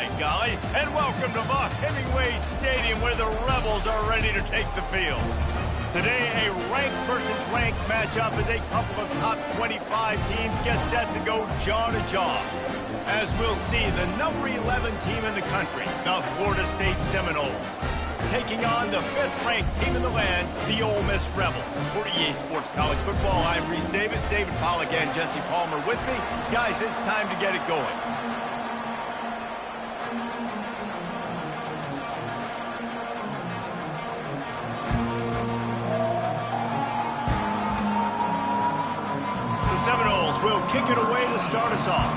by golly, and welcome to Vaught Hemingway Stadium where the Rebels are ready to take the field. Today, a ranked versus ranked matchup as a couple of top 25 teams get set to go jaw to jaw. As we'll see, the number 11 team in the country, the Florida State Seminoles, taking on the 5th-ranked team in the land, the Ole Miss Rebels. For EA Sports College Football, I'm Reese Davis, David Pollack, and Jesse Palmer with me. Guys, it's time to get it going. The Seminoles will kick it away to start us off.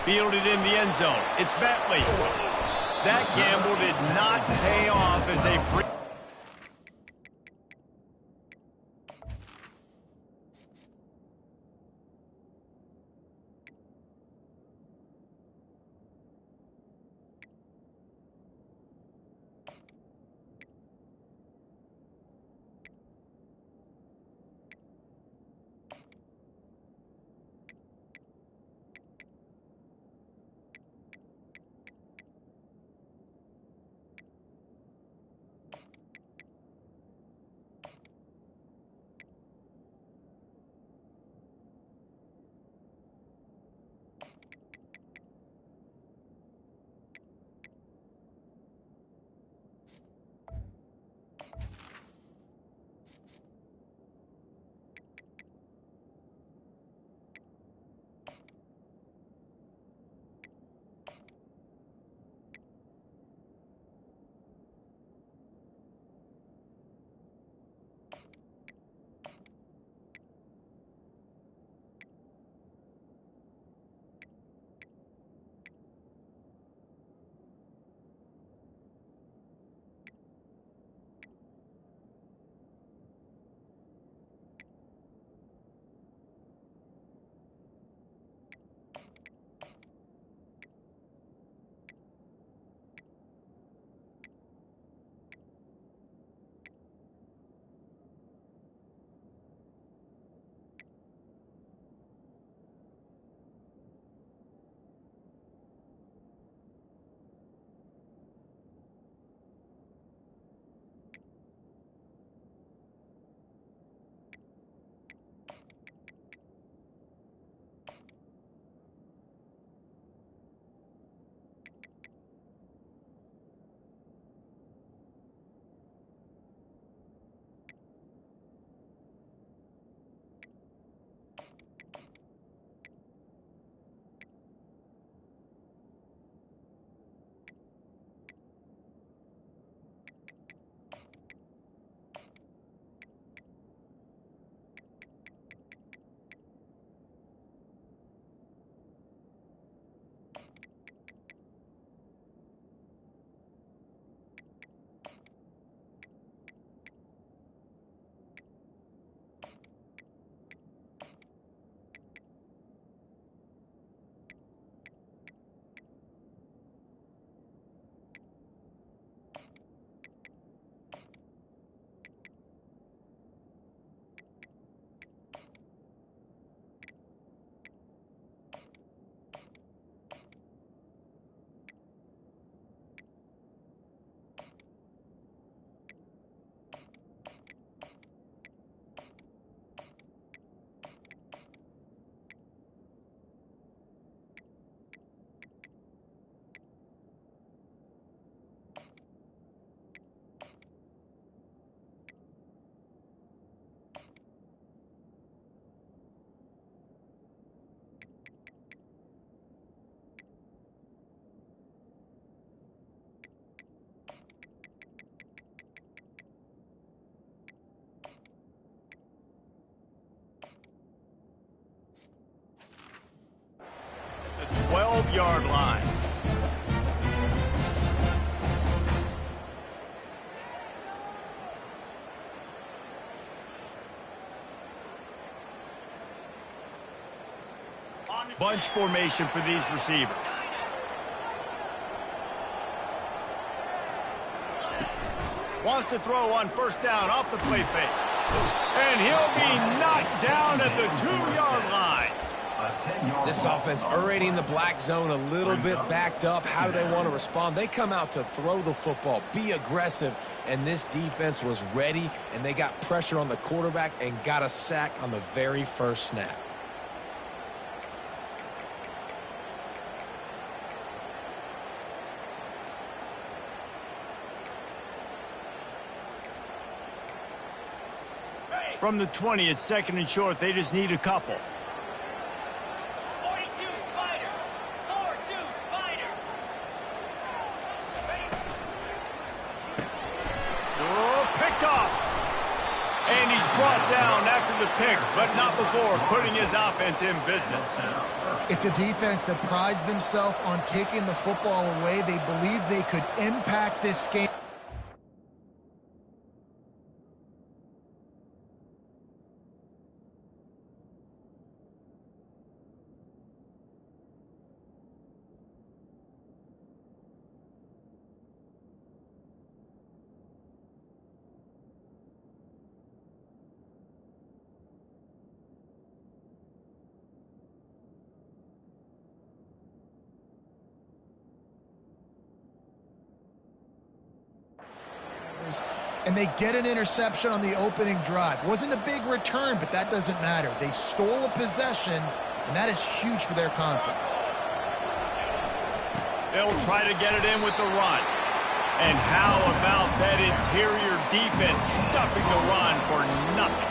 Fielded in the end zone. It's Bentley. That gamble did not pay off as they... The 12-yard line. Bunch formation for these receivers. Wants to throw on first down off the play fake. And he'll be knocked down at the 2-yard line. This offense already in the black zone, a little bit backed up. How do they want to respond? They come out to throw the football, be aggressive, and this defense was ready, and they got pressure on the quarterback and got a sack on the very first snap. From the 20, it's 2nd and short. They just need a couple. 42 Spider. 4-2 Spider. Oh, picked off. And he's brought down after the pick, but not before putting his offense in business. It's a defense that prides themselves on taking the football away. They believe they could impact this game. And they get an interception on the opening drive. Wasn't a big return, but that doesn't matter. They stole a possession, and that is huge for their confidence. They'll try to get it in with the run. And how about that interior defense stuffing the run for nothing?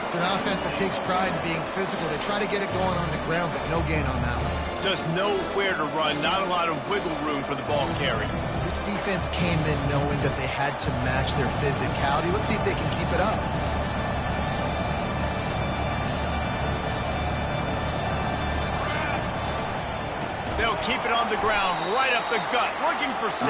It's an offense that takes pride in being physical. They try to get it going on the ground, but no gain on that one. Just nowhere to run, not a lot of wiggle room for the ball carry. This defense came in knowing that they had to match their physicality. Let's see if they can keep it up. They'll keep it on the ground, right up the gut, looking for 6.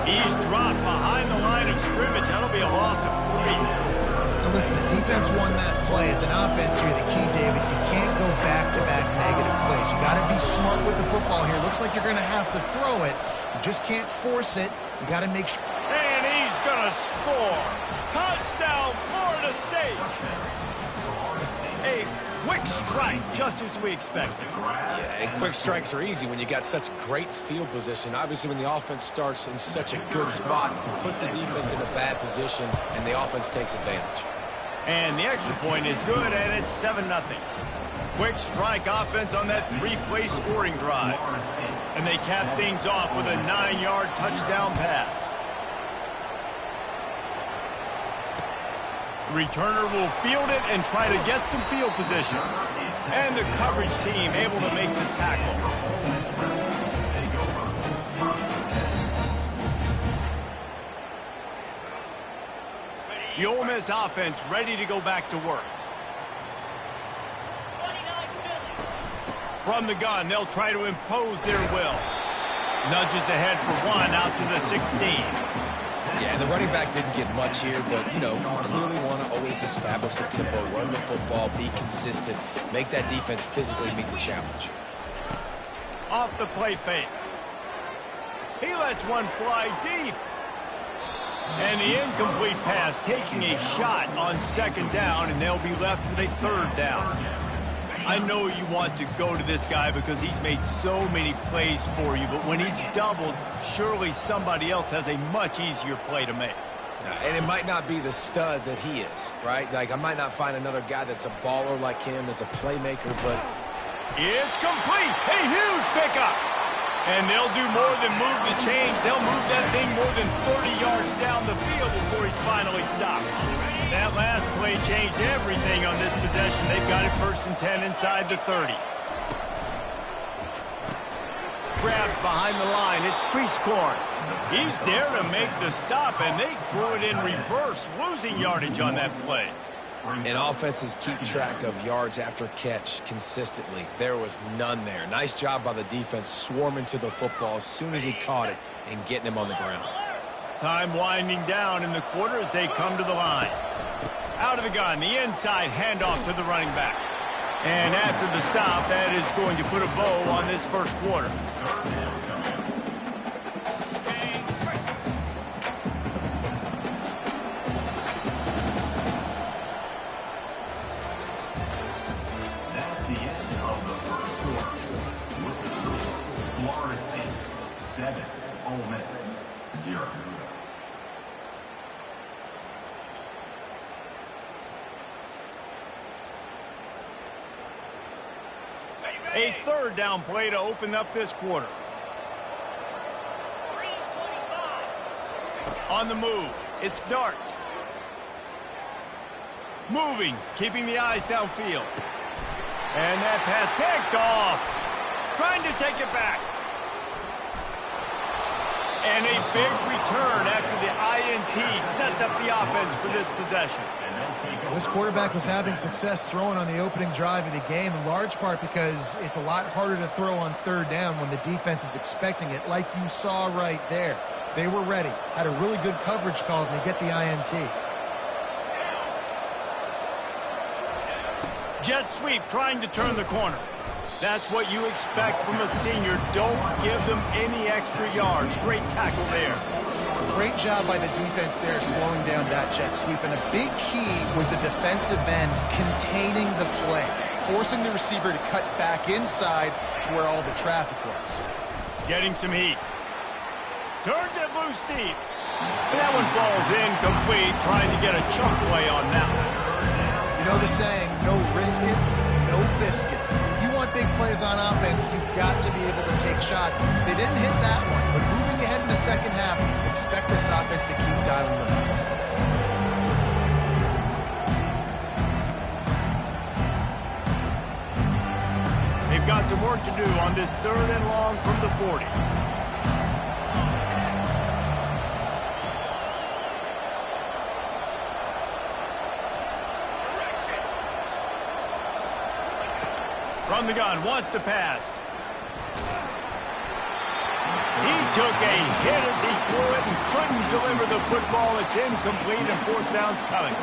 He's dropped behind the line of scrimmage. That'll be a loss of 3. Now listen, the defense won that play. As an offense here, the key, David, you can't go back-to-back negative plays. You got to be smart with the football here. Looks like you're going to have to throw it. You just can't force it. You got to make sure. And he's going to score. Touchdown, Florida State. A quick strike, just as we expected. Yeah, and quick strikes are easy when you got such great field position. Obviously, when the offense starts in such a good spot, puts the defense in a bad position, and the offense takes advantage. And the extra point is good, and it's 7-0. Quick strike offense on that 3-play scoring drive. And they cap things off with a 9-yard touchdown pass. Returner will field it and try to get some field position. And the coverage team able to make the tackle. The Ole Miss offense ready to go back to work. From the gun, they'll try to impose their will. Nudges ahead for 1 out to the 16. Yeah, the running back didn't get much here, but, you know, you clearly want to always establish the tempo, run the football, be consistent, make that defense physically meet the challenge. Off the play fake. He lets one fly deep. And the incomplete pass taking a shot on 2nd down, and they'll be left with a 3rd down. I know you want to go to this guy because he's made so many plays for you, but when he's doubled, surely somebody else has a much easier play to make. And it might not be the stud that he is, right? Like, I might not find another guy that's a baller like him, that's a playmaker, but... It's complete! A huge pickup! And they'll do more than move the chains. They'll move that thing more than 30 yards down the field before he's finally stopped. That last play changed everything on this possession. They've got it 1st and 10 inside the 30. Grabbed behind the line. It's Priestcorn. He's there to make the stop, and they threw it in reverse, losing yardage on that play. And offenses keep track of yards after catch consistently. There was none there. Nice job by the defense swarming to the football as soon as he caught it and getting him on the ground. Time winding down in the quarter as they come to the line. Out of the gun, the inside handoff to the running back. And after the stop, that is going to put a bow on this first quarter. A third down play to open up this quarter. 3:25. On the move, it's Dart. Moving, keeping the eyes downfield. And that pass picked off. Trying to take it back. And a big return after the INT sets up the offense for this possession. This quarterback was having success throwing on the opening drive of the game, in large part because it's a lot harder to throw on third down when the defense is expecting it, like you saw right there. They were ready, had a really good coverage call to get the INT. Jet sweep trying to turn the corner. That's what you expect from a senior. Don't give them any extra yards. Great tackle there. Great job by the defense there slowing down that jet sweep. And a big key was the defensive end containing the play, forcing the receiver to cut back inside to where all the traffic was. Getting some heat. Turns it loose deep. That one falls incomplete, trying to get a chunk play on that one. You know the saying, no risk it, no biscuit. If you want big plays on offense, you've got to be able to take shots. They didn't hit that one, but moving ahead in the second half, expect this offense to keep dialing them up. They've got some work to do on this third and long from the 40. From the gun, wants to pass. He took a hit as he threw it and couldn't deliver the football. It's incomplete and fourth down's coming.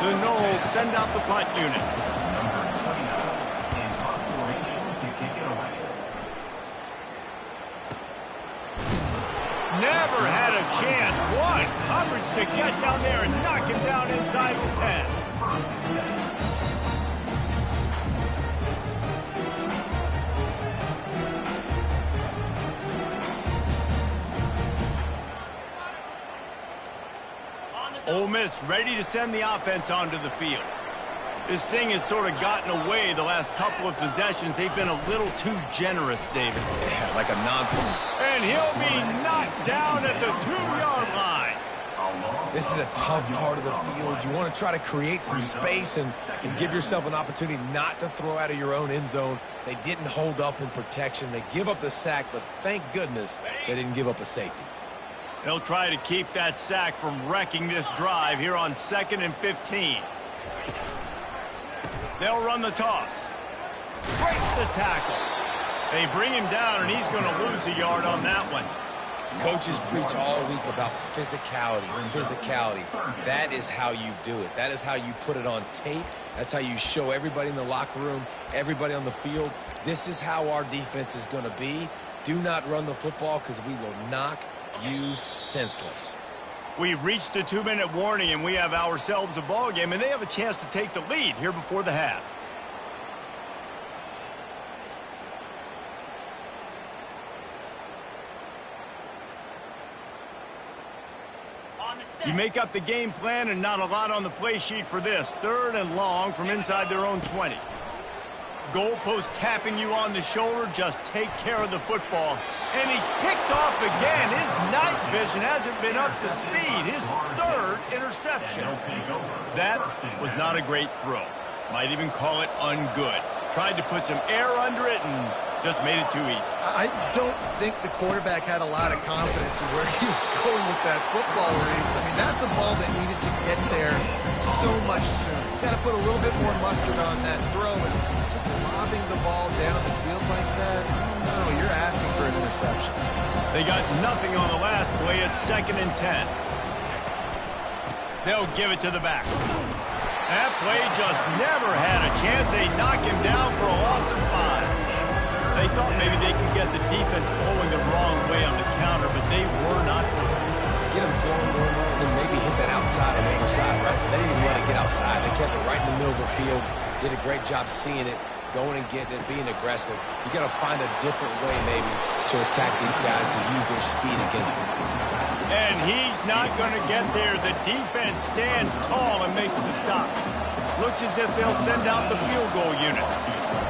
The Noles send out the punt unit. Never had a chance. What coverage to get down there and knock him down inside the 10. Ole Miss ready to send the offense onto the field. This thing has sort of gotten away the last couple of possessions. They've been a little too generous, David. Yeah, like a non-point. And he'll be knocked down at the 2-yard line. This is a tough part of the field. You want to try to create some space and give yourself an opportunity not to throw out of your own end zone. They didn't hold up in protection. They give up the sack, but thank goodness they didn't give up a safety. They'll try to keep that sack from wrecking this drive here on 2nd and 15. They'll run the toss. Breaks the tackle. They bring him down, and he's going to lose a yard on that one. Coaches preach all week about physicality. That is how you do it. That is how you put it on tape. That's how you show everybody in the locker room, everybody on the field. This is how our defense is going to be. Do not run the football because we will knock you senseless. We've reached the 2-minute warning, and we have ourselves a ball game, and they have a chance to take the lead here before the half. You make up the game plan and not a lot on the play sheet for this. 3rd and long from inside their own 20. Goalpost tapping you on the shoulder. Just take care of the football. And he's picked off again. His night vision hasn't been up to speed. His 3rd interception. That was not a great throw. Might even call it ungood. Tried to put some air under it and just made it too easy. I don't think the quarterback had a lot of confidence in where he was going with that football, Reese. I mean, that's a ball that needed to get there so much sooner. You got to put a little bit more mustard on that throw, and just lobbing the ball down the field like that, no, you're asking for an interception. They got nothing on the last play. It's 2nd and 10. They'll give it to the back. That play just never had a chance. They knock him down for a loss of 5. They thought maybe they could get the defense flowing the wrong way on the counter, but they were not flowing. Get them flowing more, and then maybe hit that outside on the other side, right? They didn't even let it get outside. They kept it right in the middle of the field. Did a great job seeing it, going and getting it, being aggressive. You got to find a different way maybe to attack these guys, to use their speed against them. And he's not going to get there. The defense stands tall and makes the stop. Looks as if they'll send out the field goal unit.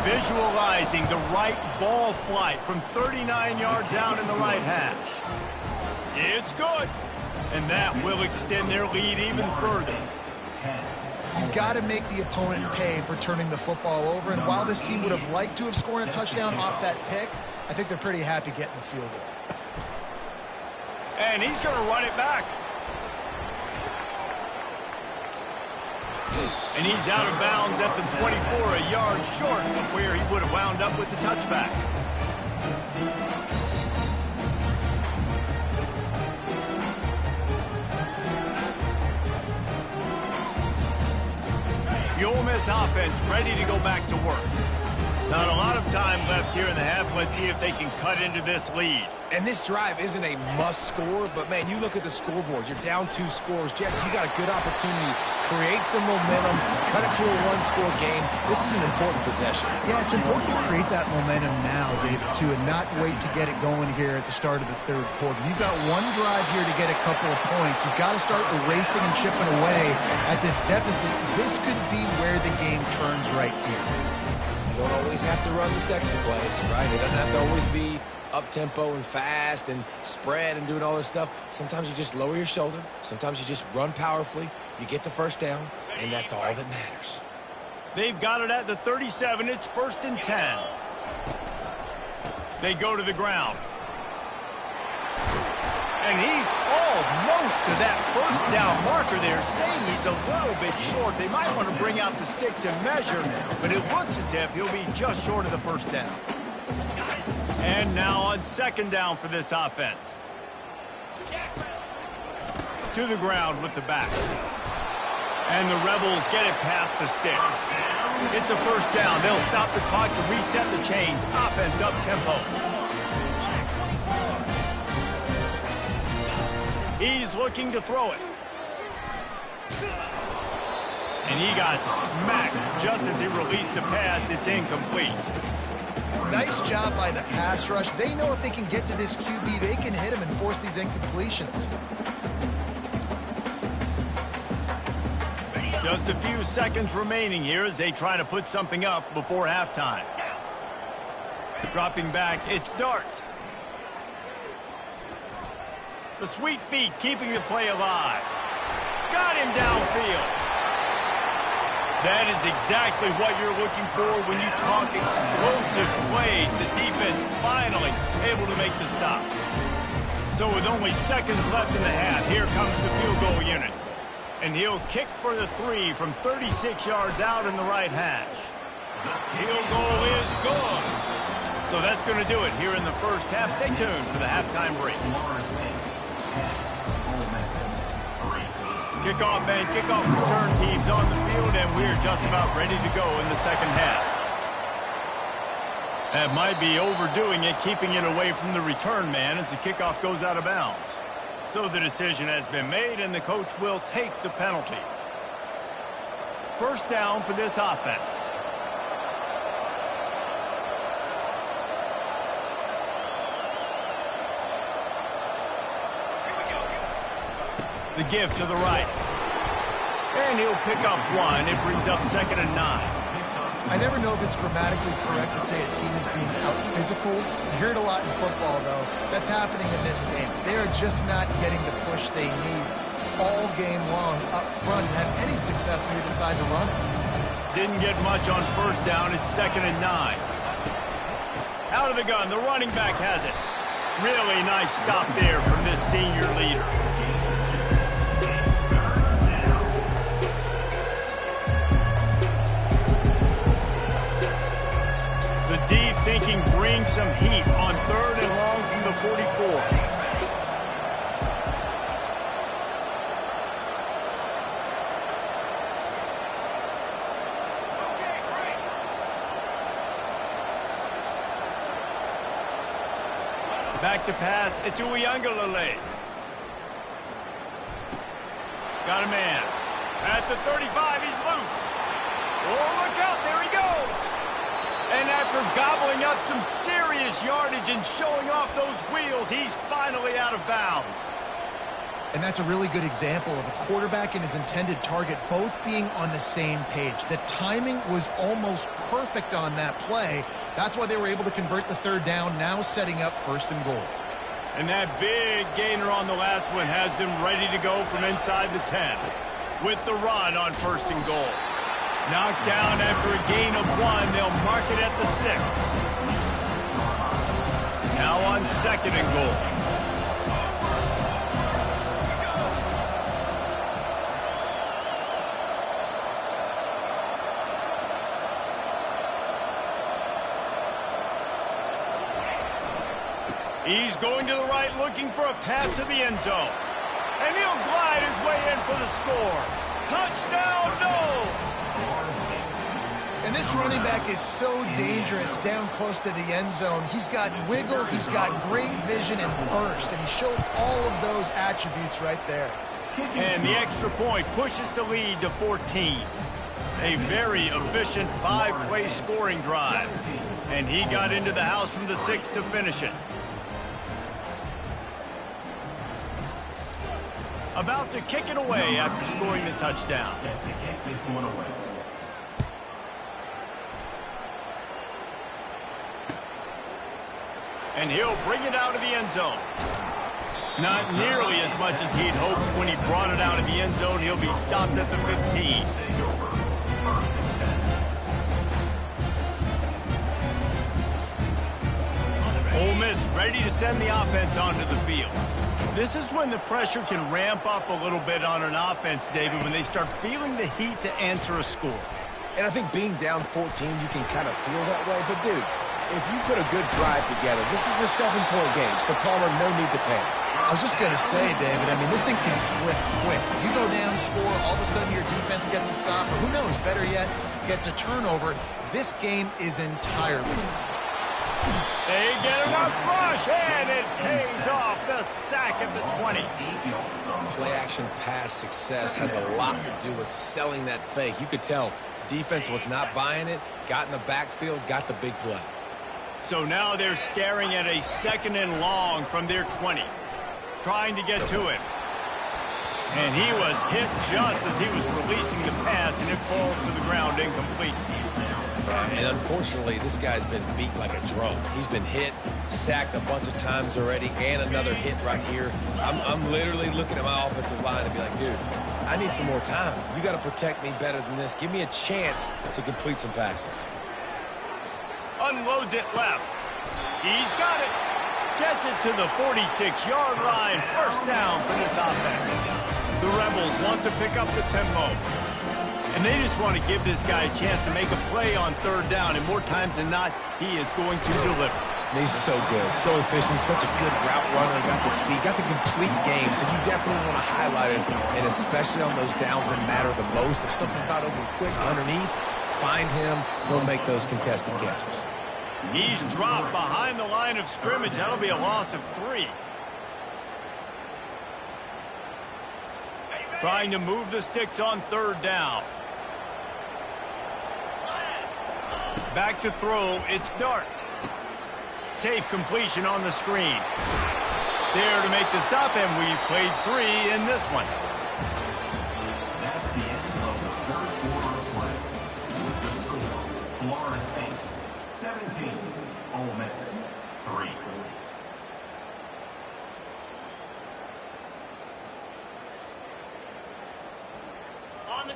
Visualizing the right ball flight from 39 yards out in the right hash. It's good. And that will extend their lead even further. You've got to make the opponent pay for turning the football over. And while this team would have liked to have scored a touchdown off that pick, I think they're pretty happy getting the field goal. And he's going to run it back. And he's out of bounds at the 24, a yard short of where he would have wound up with the touchback. The Ole Miss offense ready to go back to work. Not a lot of time left here in the half. Let's see if they can cut into this lead. And this drive isn't a must score, but, man, you look at the scoreboard. You're down 2 scores. Jesse, you got a good opportunity to create some momentum, cut it to a 1-score game. This is an important possession. Yeah, it's important to create that momentum now, David, too, and not wait to get it going here at the start of the third quarter. You've got one drive here to get a couple of points. You've got to start erasing and chipping away at this deficit. This could be where the game turns right here. You don't always have to run the sexy plays, right? It doesn't have to always be up-tempo and fast and spread and doing all this stuff. Sometimes you just lower your shoulder. Sometimes you just run powerfully. You get the first down, and that's all that matters. They've got it at the 37. It's 1st and 10. They go to the ground. And he's almost to that first down marker there, saying he's a little bit short. They might want to bring out the sticks and measure, but it looks as if he'll be just short of the first down. And now on 2nd down for this offense. To the ground with the back. And the Rebels get it past the sticks. It's a first down. They'll stop the clock to reset the chains. Offense up tempo. He's looking to throw it. And he got smacked just as he released the pass. It's incomplete. Nice job by the pass rush. They know if they can get to this QB, they can hit him and force these incompletions. Just a few seconds remaining here as they try to put something up before halftime. Dropping back, it's Dart. The sweet feet keeping the play alive. Got him downfield. That is exactly what you're looking for when you talk explosive plays. The defense finally able to make the stop. So with only seconds left in the half, here comes the field goal unit. And he'll kick for the 3 from 36 yards out in the right hash. Field goal is good. So that's going to do it here in the first half. Stay tuned for the halftime break. Kickoff and kickoff return teams on the field, and we're just about ready to go in the second half. That might be overdoing it, keeping it away from the return man as the kickoff goes out of bounds. So the decision has been made, and the coach will take the penalty. First down for this offense. The give to the right. And he'll pick up 1. It brings up 2nd and 9. I never know if it's grammatically correct to say a team is being out-physical. You hear it a lot in football, though. That's happening in this game. They are just not getting the push they need all game long up front to have any success when you decide to run. Didn't get much on first down. It's 2nd and 9. Out of the gun. The running back has it. Really nice stop there from this senior leader. The D thinking bring some heat on 3rd and long from the 44. Back to pass. It's Uiagalelei. Got a man. At the 35, he's loose. Oh, look out. There he goes. And after gobbling up some serious yardage and showing off those wheels, he's finally out of bounds. And that's a really good example of a quarterback and his intended target both being on the same page. The timing was almost perfect on that play. That's why they were able to convert the third down, now setting up 1st and goal. And that big gainer on the last one has them ready to go from inside the 10. With the run on 1st and goal. Knocked down after a gain of 1, they'll mark it at the 6. Now on 2nd and goal. He's going to the right, looking for a path to the end zone. And he'll glide his way in for the score. Touchdown, no! And this running back is so dangerous down close to the end zone. He's got wiggle, he's got great vision and burst, and he showed all of those attributes right there. And the extra point pushes the lead to 14. A very efficient 5-play scoring drive. And he got into the house from the 6 to finish it. About to kick it away after scoring the touchdown. And he'll bring it out of the end zone. Not nearly as much as he'd hoped when he brought it out of the end zone. He'll be stopped at the 15. Ole Miss ready to send the offense onto the field. This is when the pressure can ramp up a little bit on an offense, David, when they start feeling the heat to answer a score. And I think being down 14, you can kind of feel that way. But, dude, if you put a good drive together, this is a 7-point game, so Palmer, no need to panic. I was just going to say, David, I mean, this thing can flip quick. You go down, score, all of a sudden your defense gets a stop, or who knows, better yet, gets a turnover. This game is entirely different. They get enough rush, and it pays off. The sack at the 20. Play-action pass success has a lot to do with selling that fake. You could tell defense was not buying it, got in the backfield, got the big play. So now they're staring at a 2nd and long from their 20. Trying to get to him. And he was hit just as he was releasing the pass, and it falls to the ground incomplete. And unfortunately, this guy's been beat like a drum. He's been hit, sacked a bunch of times already, and another hit right here. I'm literally looking at my offensive line and be like, dude, I need some more time. You got to protect me better than this. Give me a chance to complete some passes. Unloads it left. He's got it. Gets it to the 46-yard line. 1st down for this offense. The Rebels want to pick up the tempo. And they just want to give this guy a chance to make a play on 3rd down. And more times than not, he is going to deliver. He's so good, so efficient, such a good route runner, got the speed, got the complete game. So you definitely want to highlight him, and especially on those downs that matter the most. If something's not open quick underneath, find him. He'll make those contested catches. He's dropped behind the line of scrimmage. That'll be a loss of 3. Trying to move the sticks on 3rd down. Back to throw. It's Dart. Safe completion on the screen. There to make the stop, and we played 3 in this one. That's the end of the 1st quarter of play. With the score, Florida State 17, Ole Miss 3.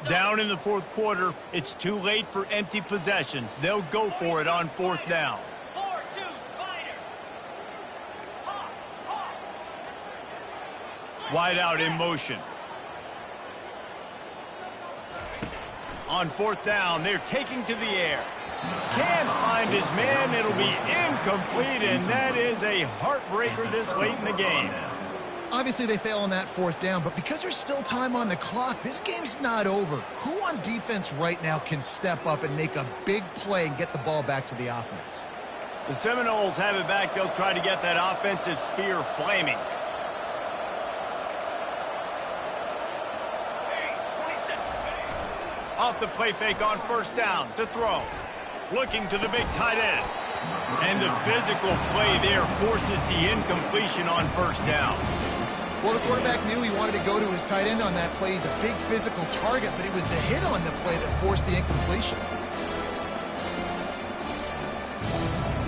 Down in the 4th quarter, it's too late for empty possessions. They'll go for it on 4th down. 4-2, Spider. Wide out in motion. On 4th down, they're taking to the air. Can't find his man. It'll be incomplete, and that is a heartbreaker this late in the game. Obviously, they fail on that 4th down, but because there's still time on the clock, this game's not over. Who on defense right now can step up and make a big play and get the ball back to the offense? The Seminoles have it back. They'll try to get that offensive spear flaming. Off the play fake on 1st down to throw. Looking to the big tight end. And the physical play there forces the incompletion on 1st down. Well, the quarterback knew he wanted to go to his tight end on that play. He's a big physical target, but it was the hit on the play that forced the incompletion.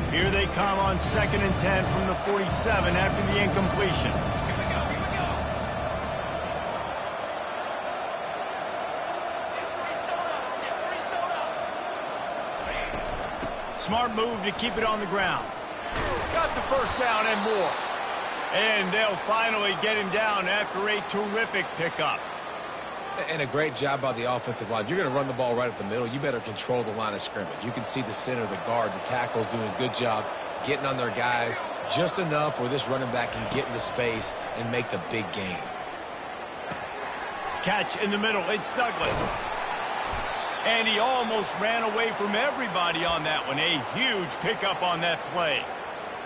Here they come on 2nd and 10 from the 47 after the incompletion. Here we go. Smart move to keep it on the ground. Got the first down and more. And they'll finally get him down after a terrific pickup. And a great job by the offensive line. If you're going to run the ball right up the middle, you better control the line of scrimmage. You can see the center, the guard, the tackles doing a good job getting on their guys just enough where this running back can get into space and make the big gain. Catch in the middle. It's Douglas. And he almost ran away from everybody on that one. A huge pickup on that play.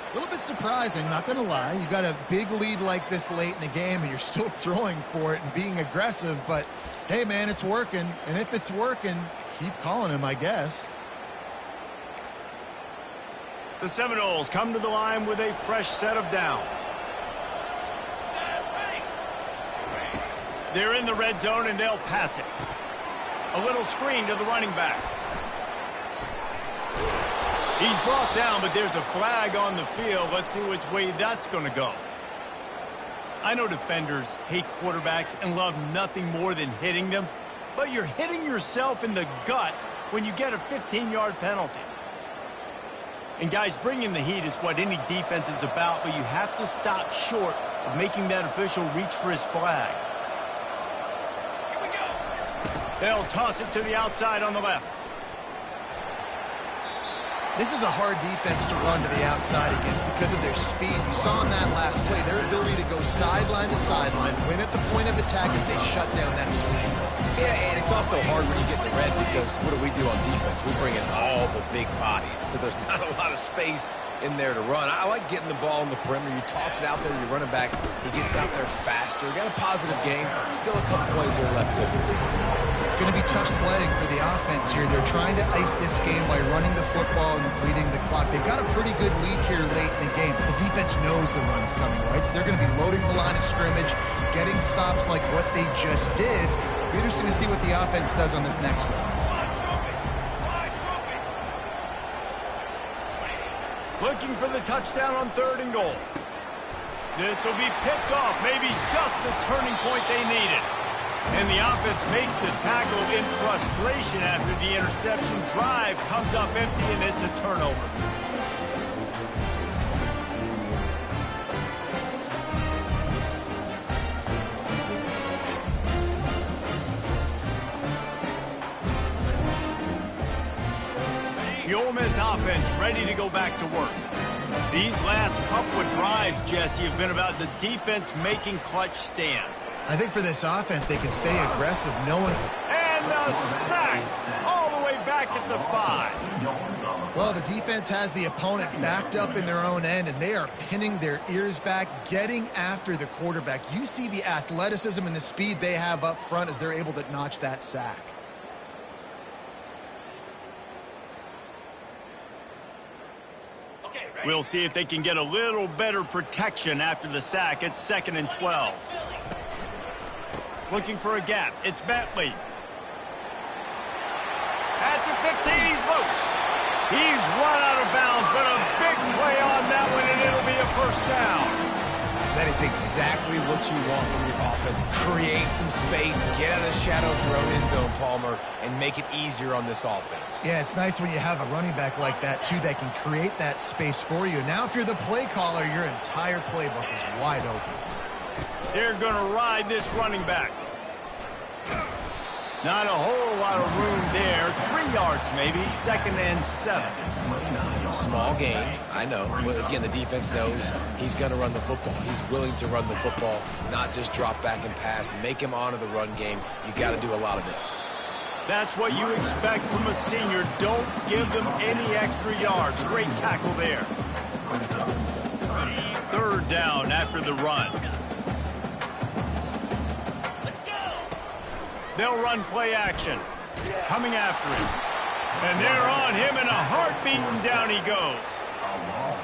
A little bit surprising, not going to lie. You got a big lead like this late in the game, and you're still throwing for it and being aggressive. But, hey, man, it's working. And if it's working, keep calling him, I guess. The Seminoles come to the line with a fresh set of downs. They're in the red zone, and they'll pass it. A little screen to the running back. He's brought down, but there's a flag on the field. Let's see which way that's going to go. I know defenders hate quarterbacks and love nothing more than hitting them, but you're hitting yourself in the gut when you get a 15-yard penalty. And, guys, bringing the heat is what any defense is about, but you have to stop short of making that official reach for his flag. Here we go. They'll toss it to the outside on the left. This is a hard defense to run to the outside against because of their speed. You saw in that last play their ability to go sideline to sideline, win at the point of attack as they shut down that swing. Yeah, and it's also hard when you get in the red because what do we do on defense? We bring in all the big bodies, so there's not a lot of space in there to run. I like getting the ball in the perimeter. You toss it out there, you run it back, he gets out there faster. Got a positive game. Still a couple plays here left too. It's going to be tough sledding for the offense here. They're trying to ice this game by running the football and bleeding the clock. They've got a pretty good lead here late in the game, but the defense knows the run's coming, right? So they're going to be loading the line of scrimmage, getting stops like what they just did. It'll be interesting to see what the offense does on this next one. Looking for the touchdown on 3rd and goal. This will be picked off. Maybe just the turning point they needed. And the offense makes the tackle in frustration after the interception. Drive comes up empty, and it's a turnover. The Ole Miss offense ready to go back to work. These last couple of drives, Jesse, have been about the defense making clutch stand. I think for this offense, they can stay aggressive, knowing. And a sack all the way back at the 5. Well, the defense has the opponent backed up in their own end, and they are pinning their ears back, getting after the quarterback. You see the athleticism and the speed they have up front as they're able to notch that sack. We'll see if they can get a little better protection after the sack. It's 2nd and 12. Looking for a gap. It's Bentley. At the 15, he's loose. He's run out of bounds, but a big play on that one, and it'll be a first down. That is exactly what you want from your offense. Create some space, get out of the shadow of your own end zone, Palmer, and make it easier on this offense. Yeah, it's nice when you have a running back like that, too, that can create that space for you. Now, if you're the play caller, your entire playbook is wide open. They're going to ride this running back. Not a whole lot of room there. 3 yards maybe. 2nd and 7. Small gain, I know. But again, the defense knows he's going to run the football. He's willing to run the football, not just drop back and pass. Make him honor the run game. You got to do a lot of this. That's what you expect from a senior. Don't give them any extra yards. Great tackle there. 3rd down after the run. They'll run play action. Coming after him. And they're on him in a heartbeat, and down he goes.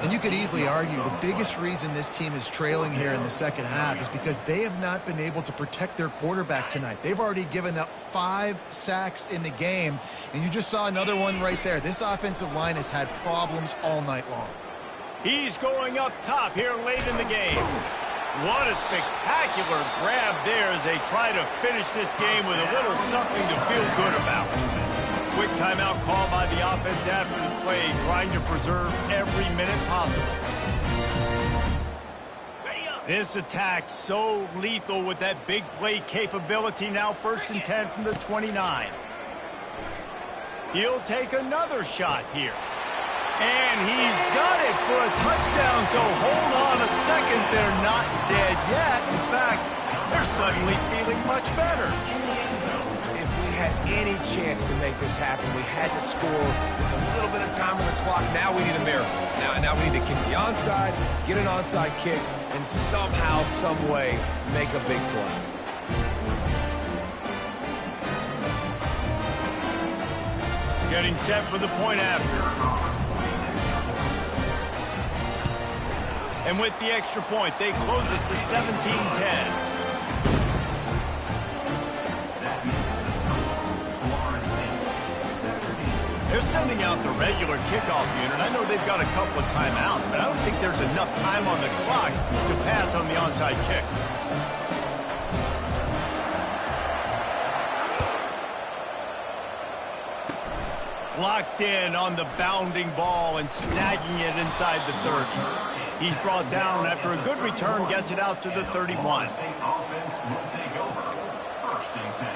And you could easily argue the biggest reason this team is trailing here in the second half is because they have not been able to protect their quarterback tonight. They've already given up 5 sacks in the game, and you just saw another one right there. This offensive line has had problems all night long. He's going up top here late in the game. What a spectacular grab there as they try to finish this game with a little something to feel good about. Quick timeout call by the offense after the play, trying to preserve every minute possible. This attack so lethal with that big play capability. Now 1st and 10 from the 29. He'll take another shot here. And he's got it for a touchdown, so hold on a second. They're not dead yet. In fact, they're suddenly feeling much better. If we had any chance to make this happen, we had to score with a little bit of time on the clock. Now we need a miracle. Now we need to kick the onside, get an onside kick, and somehow, some way, make a big play. Getting set for the point after. And with the extra point, they close it to 17-10. They're sending out the regular kickoff unit. I know they've got a couple of timeouts, but I don't think there's enough time on the clock to pass on the onside kick. Locked in on the bounding ball and snagging it inside the 30. He's brought down after a good return, gets it out to the 31. Offense will take over. 1st and 10.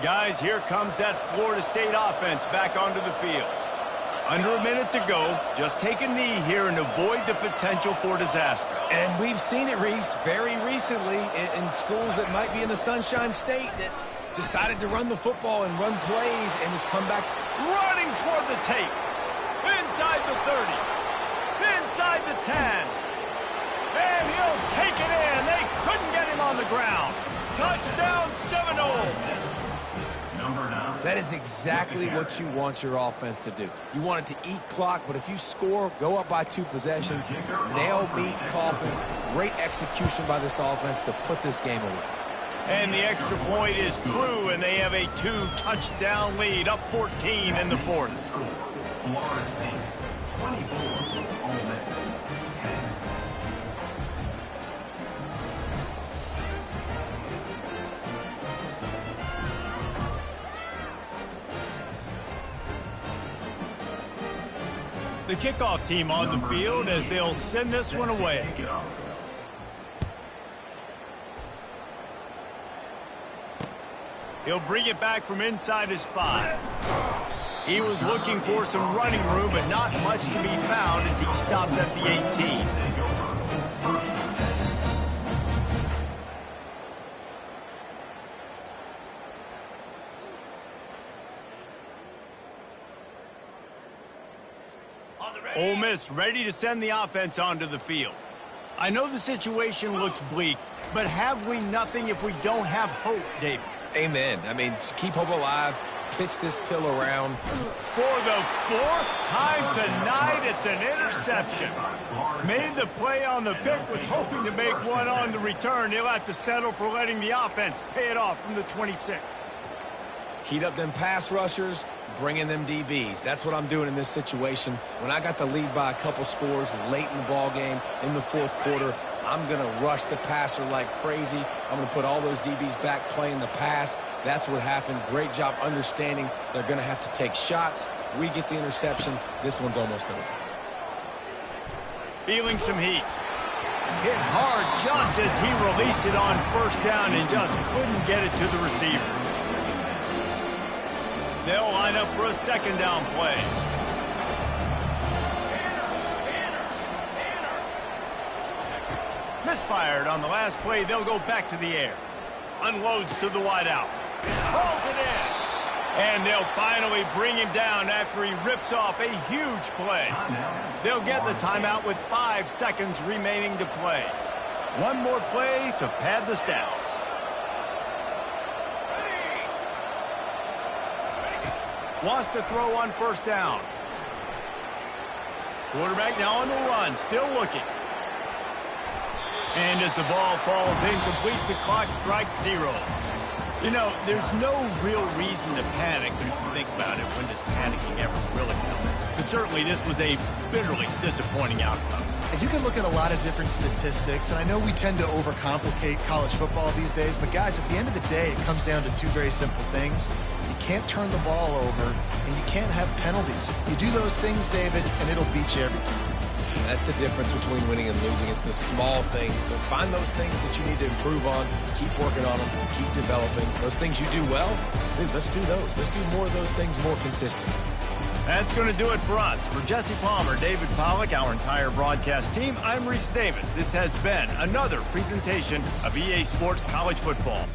Guys, here comes that Florida State offense back onto the field. Under a minute to go, just take a knee here and avoid the potential for disaster. And we've seen it, Reese, very recently in schools that might be in the Sunshine State that decided to run the football and run plays, and has come back running toward the tape. Inside the 30. Inside the 10. And he'll take it in. They couldn't get him on the ground. Touchdown Seminoles. That is exactly what you want your offense to do. You want it to eat clock, but if you score, go up by 2 possessions, nail, meet, coffin. Great execution by this offense to put this game away. And the extra point is true, and they have a 2-touchdown lead, up 14 in the 4th. Florida State, 24, Ole Miss, 10. The kickoff team on the field as they'll send this one away. He'll bring it back from inside his 5. He was looking for some running room, but not much to be found as he stopped at the 18. Ole Miss ready to send the offense onto the field. I know the situation looks bleak, but have we nothing if we don't have hope, David? Amen. I mean, keep hope alive, pitch this pill around. For the 4th time tonight, it's an interception. Made the play on the pick, was hoping to make one on the return. He'll have to settle for letting the offense pay it off from the 26. Heat up them pass rushers, bring in them DBs. That's what I'm doing in this situation. When I got the lead by a couple scores late in the ball game, in the 4th quarter, I'm going to rush the passer like crazy. I'm going to put all those DBs back playing the pass. That's what happened. Great job understanding they're going to have to take shots. We get the interception. This one's almost over. Feeling some heat. Hit hard just as he released it on 1st down and just couldn't get it to the receivers. They'll line up for a 2nd down play. Misfired on the last play. They'll go back to the air. Unloads to the wideout. Hauls it in. And they'll finally bring him down after he rips off a huge play. They'll get the timeout with 5 seconds remaining to play. One more play to pad the stats. Wants to throw on first down. Quarterback now on the run, still looking. And as the ball falls incomplete, the clock strikes 0. You know, there's no real reason to panic when you think about it. When does panicking ever really come? But certainly this was a bitterly disappointing outcome. And you can look at a lot of different statistics, and I know we tend to overcomplicate college football these days, but guys, at the end of the day, it comes down to two very simple things. You can't turn the ball over, and you can't have penalties. You do those things, David, and it'll beat you every time. That's the difference between winning and losing. It's the small things, but find those things that you need to improve on, keep working on them, keep developing. Those things you do well, dude, let's do those. Let's do more of those things more consistently. That's going to do it for us. For Jesse Palmer, David Pollack, our entire broadcast team, I'm Reese Davis. This has been another presentation of EA Sports College Football.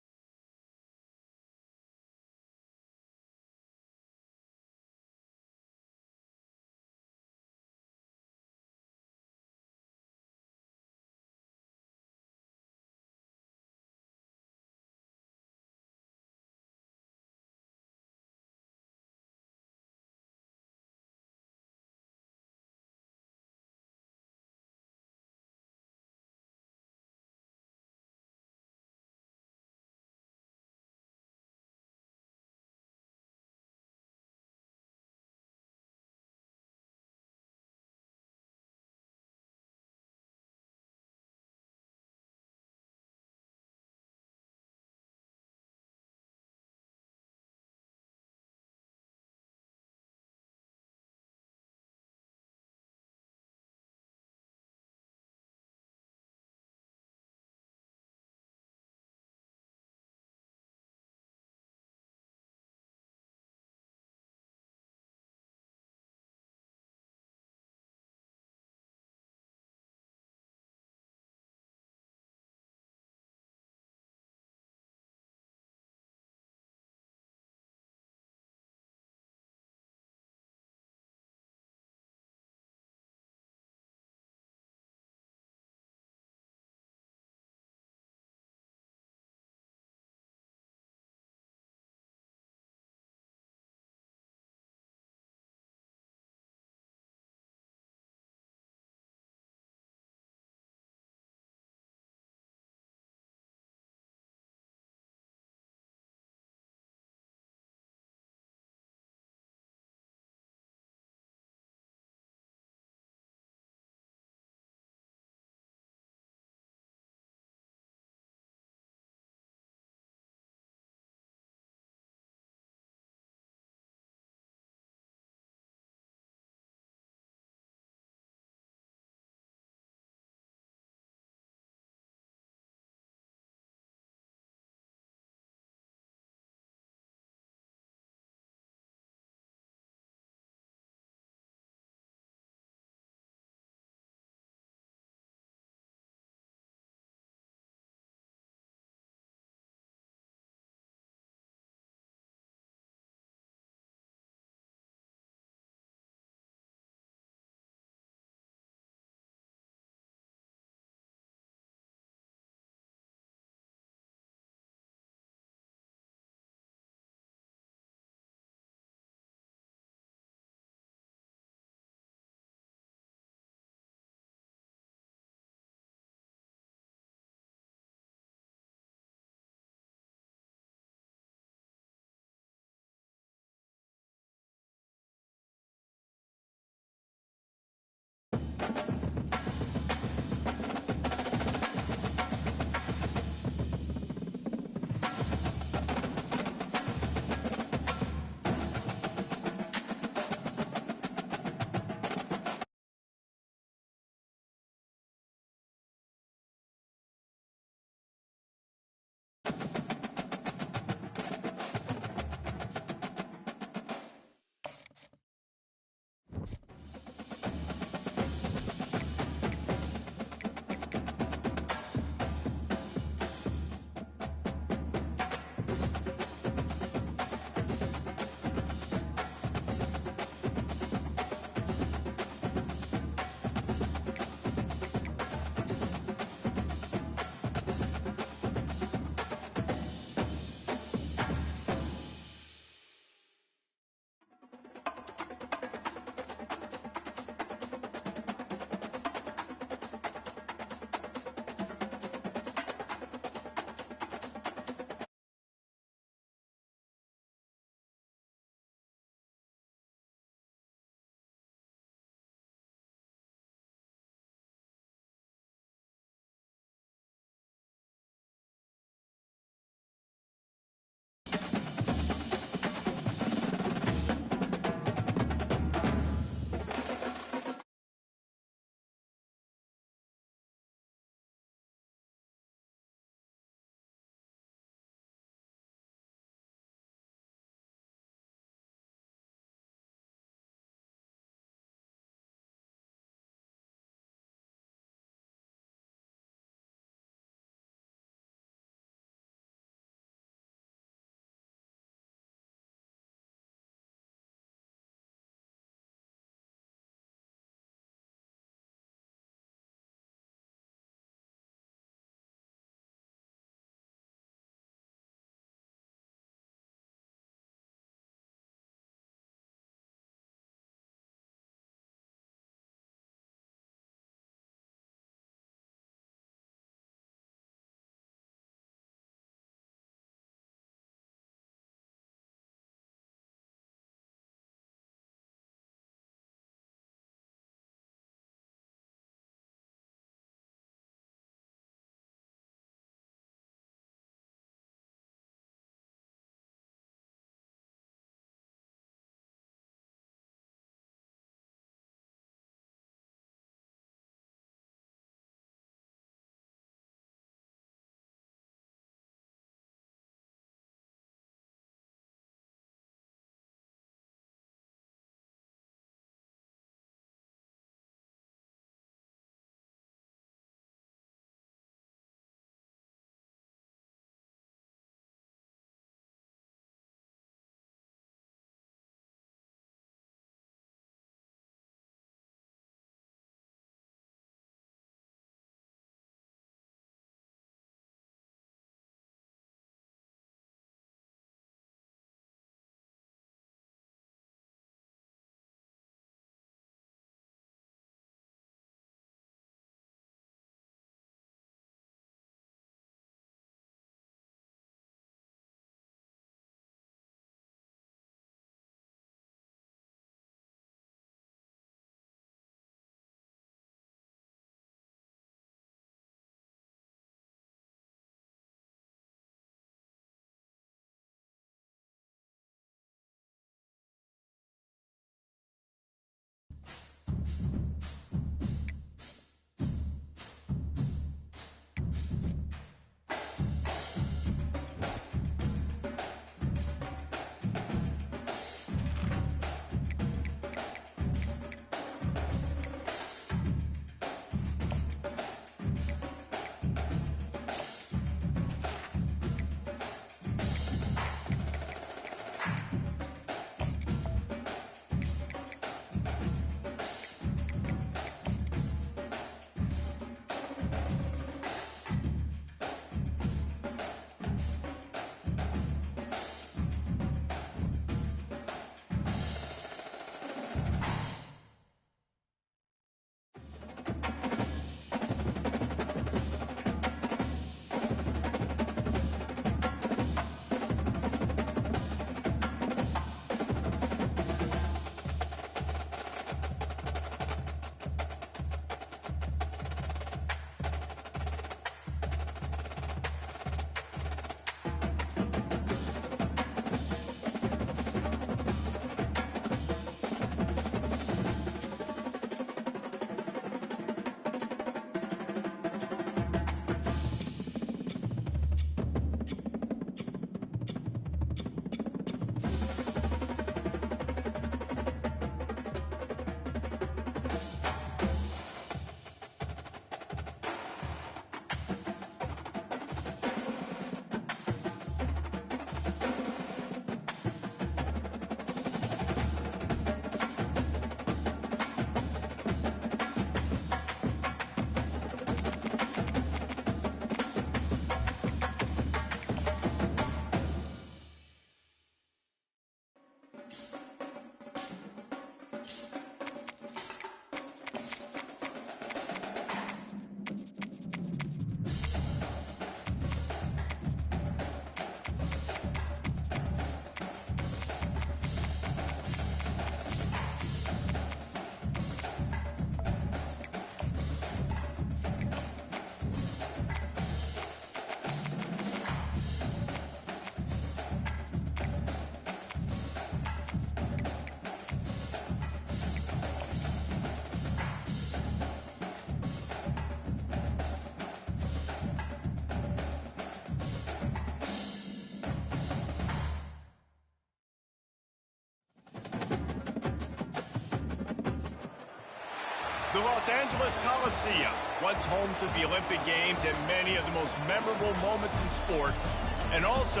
The Los Angeles Coliseum, once home to the Olympic Games and many of the most memorable moments in sports, and also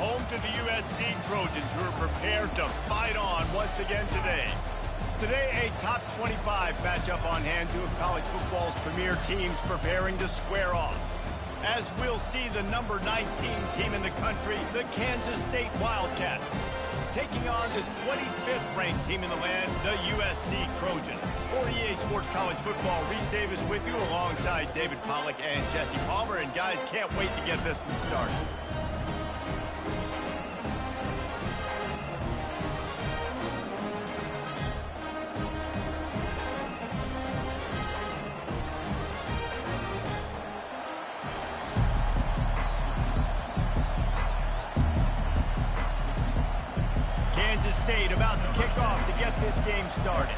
home to the USC Trojans, who are prepared to fight on once again today. Today, a top 25 matchup on hand, two of college football's premier teams preparing to square off. As we'll see the number 19 team in the country, the Kansas State Wildcats, taking on the 25th ranked team in the land, the USC Trojans. For EA Sports College Football, Reese Davis with you alongside David Pollack and Jesse Palmer. And guys, can't wait to get this one started. Kansas State about to kick off to get this game started.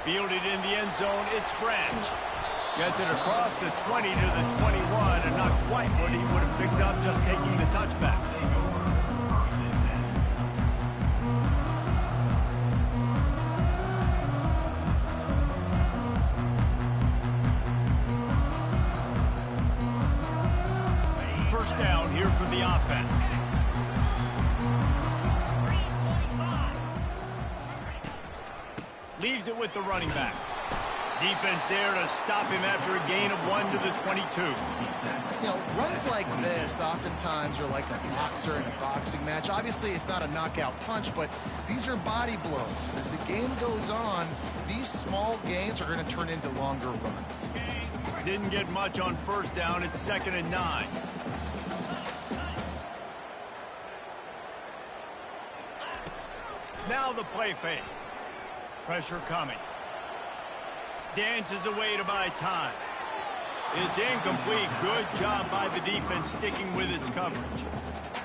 Fielded in the end zone, it's Branch. Gets it across the 20 to the 21, and not quite what he would have picked up just taking the touchback. First down here for the offense. Leaves it with the running back. Defense there to stop him after a gain of 1 to the 22. You know, runs like this oftentimes are like a boxer in a boxing match. Obviously, it's not a knockout punch, but these are body blows. As the game goes on, these small gains are going to turn into longer runs. Didn't get much on first down. It's 2nd and 9. Now the play fake. Pressure coming. Dances away to buy time. It's incomplete. Good job by the defense sticking with its coverage.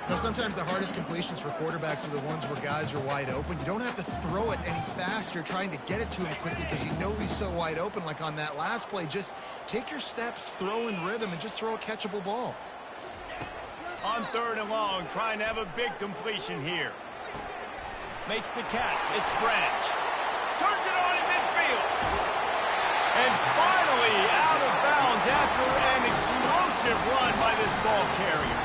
Now, sometimes the hardest completions for quarterbacks are the ones where guys are wide open. You don't have to throw it any faster trying to get it to him quickly because you know he's so wide open. Like on that last play, just take your steps, throw in rhythm, and just throw a catchable ball. On 3rd and long, trying to have a big completion here. Makes the catch. It's Branch. Turns it on in midfield. And finally out of bounds after an explosive run by this ball carrier.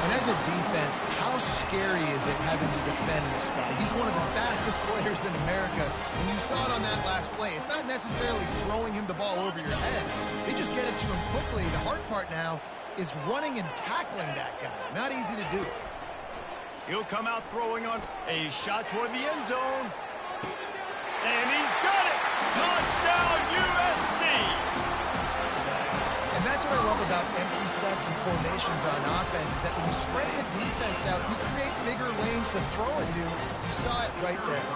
And as a defense, how scary is it having to defend this guy? He's one of the fastest players in America, and you saw it on that last play. It's not necessarily throwing him the ball over your head. They just get it to him quickly. The hard part now is running and tackling that guy. Not easy to do. He'll come out throwing on a shot toward the end zone. And he's got it! Touchdown, USC! And that's what I love about empty sets and formations on offense is that when you spread the defense out, you create bigger lanes to throw into. You saw it right there.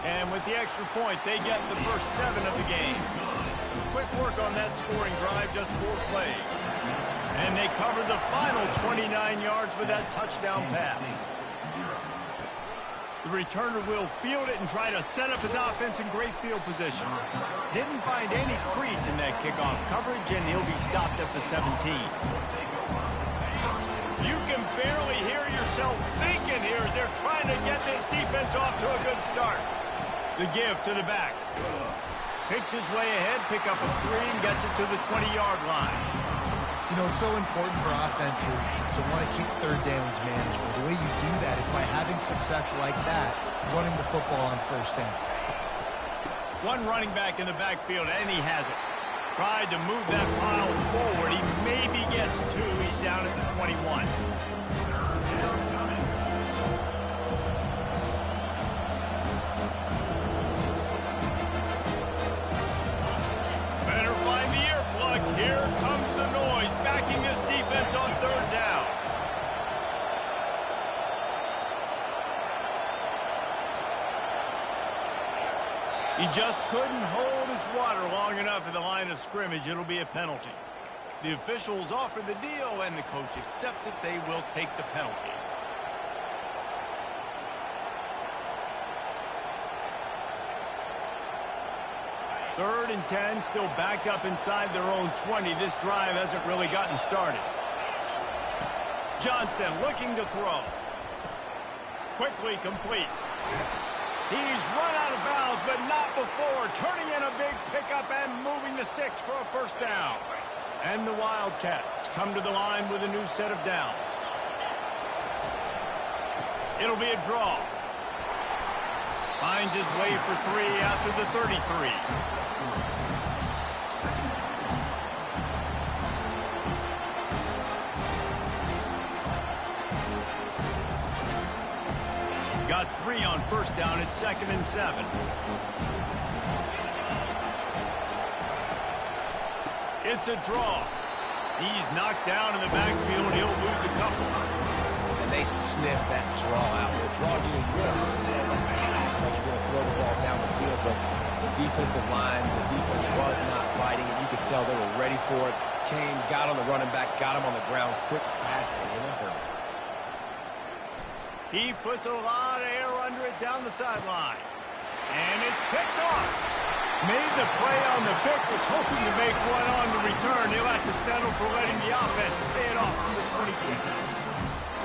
And with the extra point, they get the first 7 of the game. Quick work on that scoring drive, just 4 plays. And they covered the final 29 yards with that touchdown pass. The returner will field it and try to set up his offense in great field position. Didn't find any crease in that kickoff coverage, and he'll be stopped at the 17. You can barely hear yourself thinking here as they're trying to get this defense off to a good start. The give to the back. Picks his way ahead, pick up a 3, and gets it to the 20-yard line. You know, it's so important for offenses to want to keep 3rd downs manageable. The way you do that is by having success like that, running the football on 1st down. One running back in the backfield, and he has it. Tried to move that pile forward. He maybe gets 2. He's down at the 21. Better find the earplugs. Here comes the noise, backing this defense on 3rd down. He just couldn't hold his water long enough at the line of scrimmage. It'll be a penalty. The officials offer the deal, and the coach accepts it. They will take the penalty. Third and 10, still backed up inside their own 20. This drive hasn't really gotten started. Johnson looking to throw. Quickly complete. He's run out of bounds, but not before. Turning in a big pickup and moving the sticks for a 1st down. And the Wildcats come to the line with a new set of downs. It'll be a draw. Finds his way for 3 out to the 33. Got 3 on 1st down at 2nd and 7. It's a draw. He's knocked down in the backfield. He'll lose a couple. And they sniff that draw out. The draw, you really have to sell that pass like you're going to throw the ball down the field. But the defensive line, the defense was not biting, and you could tell they were ready for it. Came, got on the running back, got him on the ground quick, fast, and in a hurry. He puts a lot of air under it down the sideline. And it's picked off. Made the play on the pick, was hoping to make one on the return. He'll have to settle for letting the offense pay it off from the 26.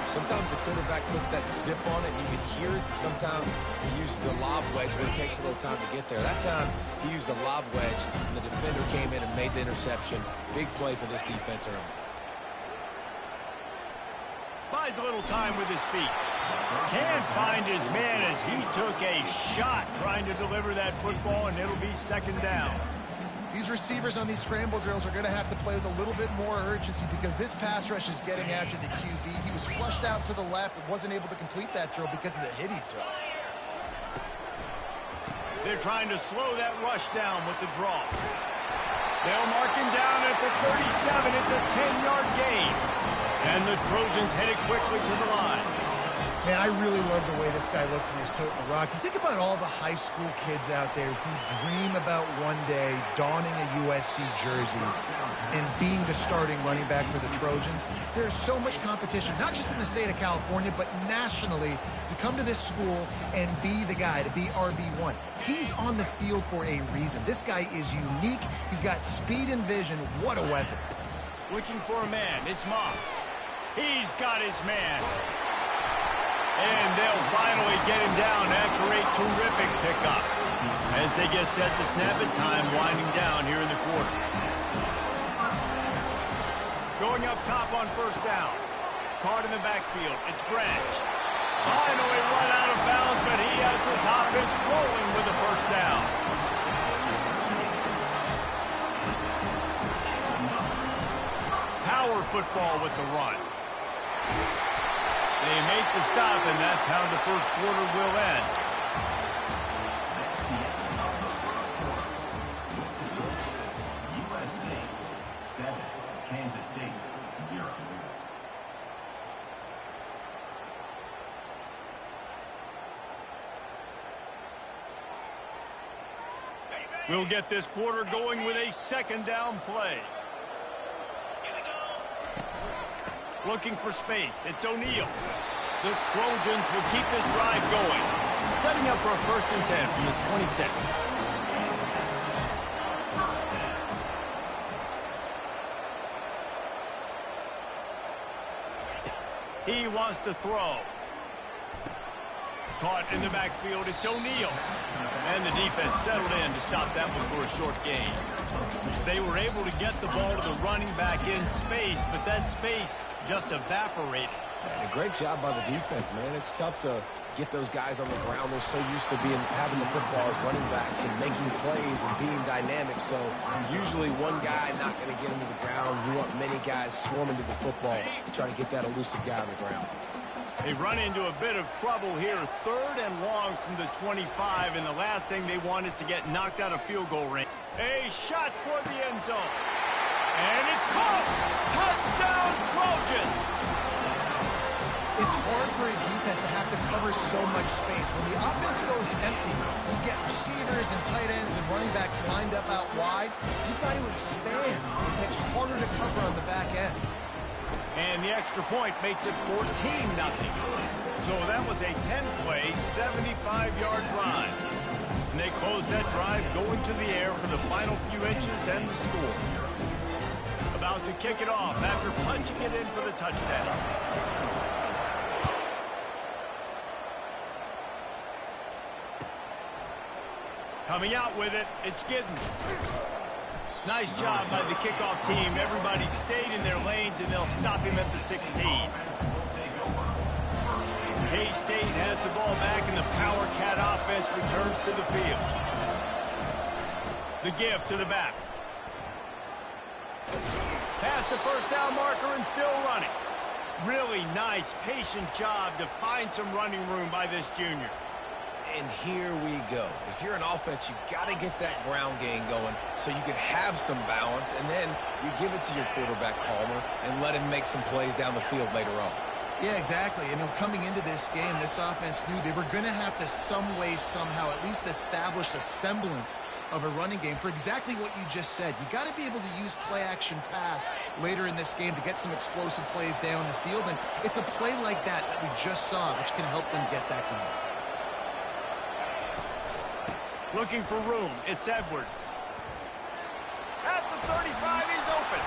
Sometimes the quarterback puts that zip on it, and you can hear it. Sometimes he uses the lob wedge, but it takes a little time to get there. That time, he used the lob wedge, and the defender came in and made the interception. Big play for this defense early. Buys a little time with his feet. Can't find his man as he took a shot trying to deliver that football, and it'll be 2nd down. These receivers on these scramble drills are going to have to play with a little bit more urgency because this pass rush is getting after the QB. He was flushed out to the left and wasn't able to complete that throw because of the hit he took. They're trying to slow that rush down with the draw. They'll mark him down at the 37. It's a 10-yard gain. And the Trojans headed quickly to the line. Man, I really love the way this guy looks when he's toting the rock. You think about all the high school kids out there who dream about one day donning a USC jersey and being the starting running back for the Trojans. There's so much competition, not just in the state of California, but nationally, to come to this school and be the guy, to be RB1. He's on the field for a reason. This guy is unique. He's got speed and vision. What a weapon. Looking for a man. It's Moss. He's got his man. And they'll finally get him down after a terrific pickup. As they get set to snap it, time winding down here in the quarter. Going up top on first down. Caught in the backfield. It's Branch. Finally run out of bounds, but he has his offense rolling with the first down. Power football with the run. They make the stop, and that's how the first quarter will end. USC 7, Kansas State 0. We'll get this quarter going with a second down play. Looking for space. It's O'Neal. The Trojans will keep this drive going. Setting up for a 1st and 10 from the 26. He wants to throw. Caught in the backfield. It's O'Neal. And the defense settled in to stop that one for a short gain. They were able to get the ball to the running back in space, but that space just evaporated. And a great job by the defense, man. It's tough to get those guys on the ground. They're so used to having the football as running backs and making plays and being dynamic. So usually one guy not going to get him to the ground. You want many guys swarming to the football, trying to get that elusive guy on the ground. They run into a bit of trouble here. 3rd and long from the 25, and the last thing they want is to get knocked out of field goal range. A shot toward the end zone. And it's caught! Touchdown, Trojans! It's hard for a defense to have to cover so much space. When the offense goes empty, you get receivers and tight ends and running backs lined up out wide. You've got to expand, and it's harder to cover on the back end. And the extra point makes it 14-0. So that was a 10-play, 75-yard drive. And they close that drive going to the air for the final few inches and the score. About to kick it off after punching it in for the touchdown. Coming out with it, it's Giddens. Nice job by the kickoff team. Everybody stayed in their lanes, and they'll stop him at the 16. K-State has the ball back, and the Power Cat offense returns to the field. The give to the back. Past the first down marker and still running. Really nice, patient job to find some running room by this junior. And here we go. If you're an offense, you got to get that ground game going so you can have some balance, and then you give it to your quarterback, Palmer, and let him make some plays down the field later on. Yeah, exactly. And coming into this game, this offense knew they were going to have to some way, somehow, at least establish a semblance of a running game for exactly what you just said. You got to be able to use play-action pass later in this game to get some explosive plays down the field, and it's a play like that that we just saw, which can help them get that going. Looking for room. It's Edwards. At the 35, he's open.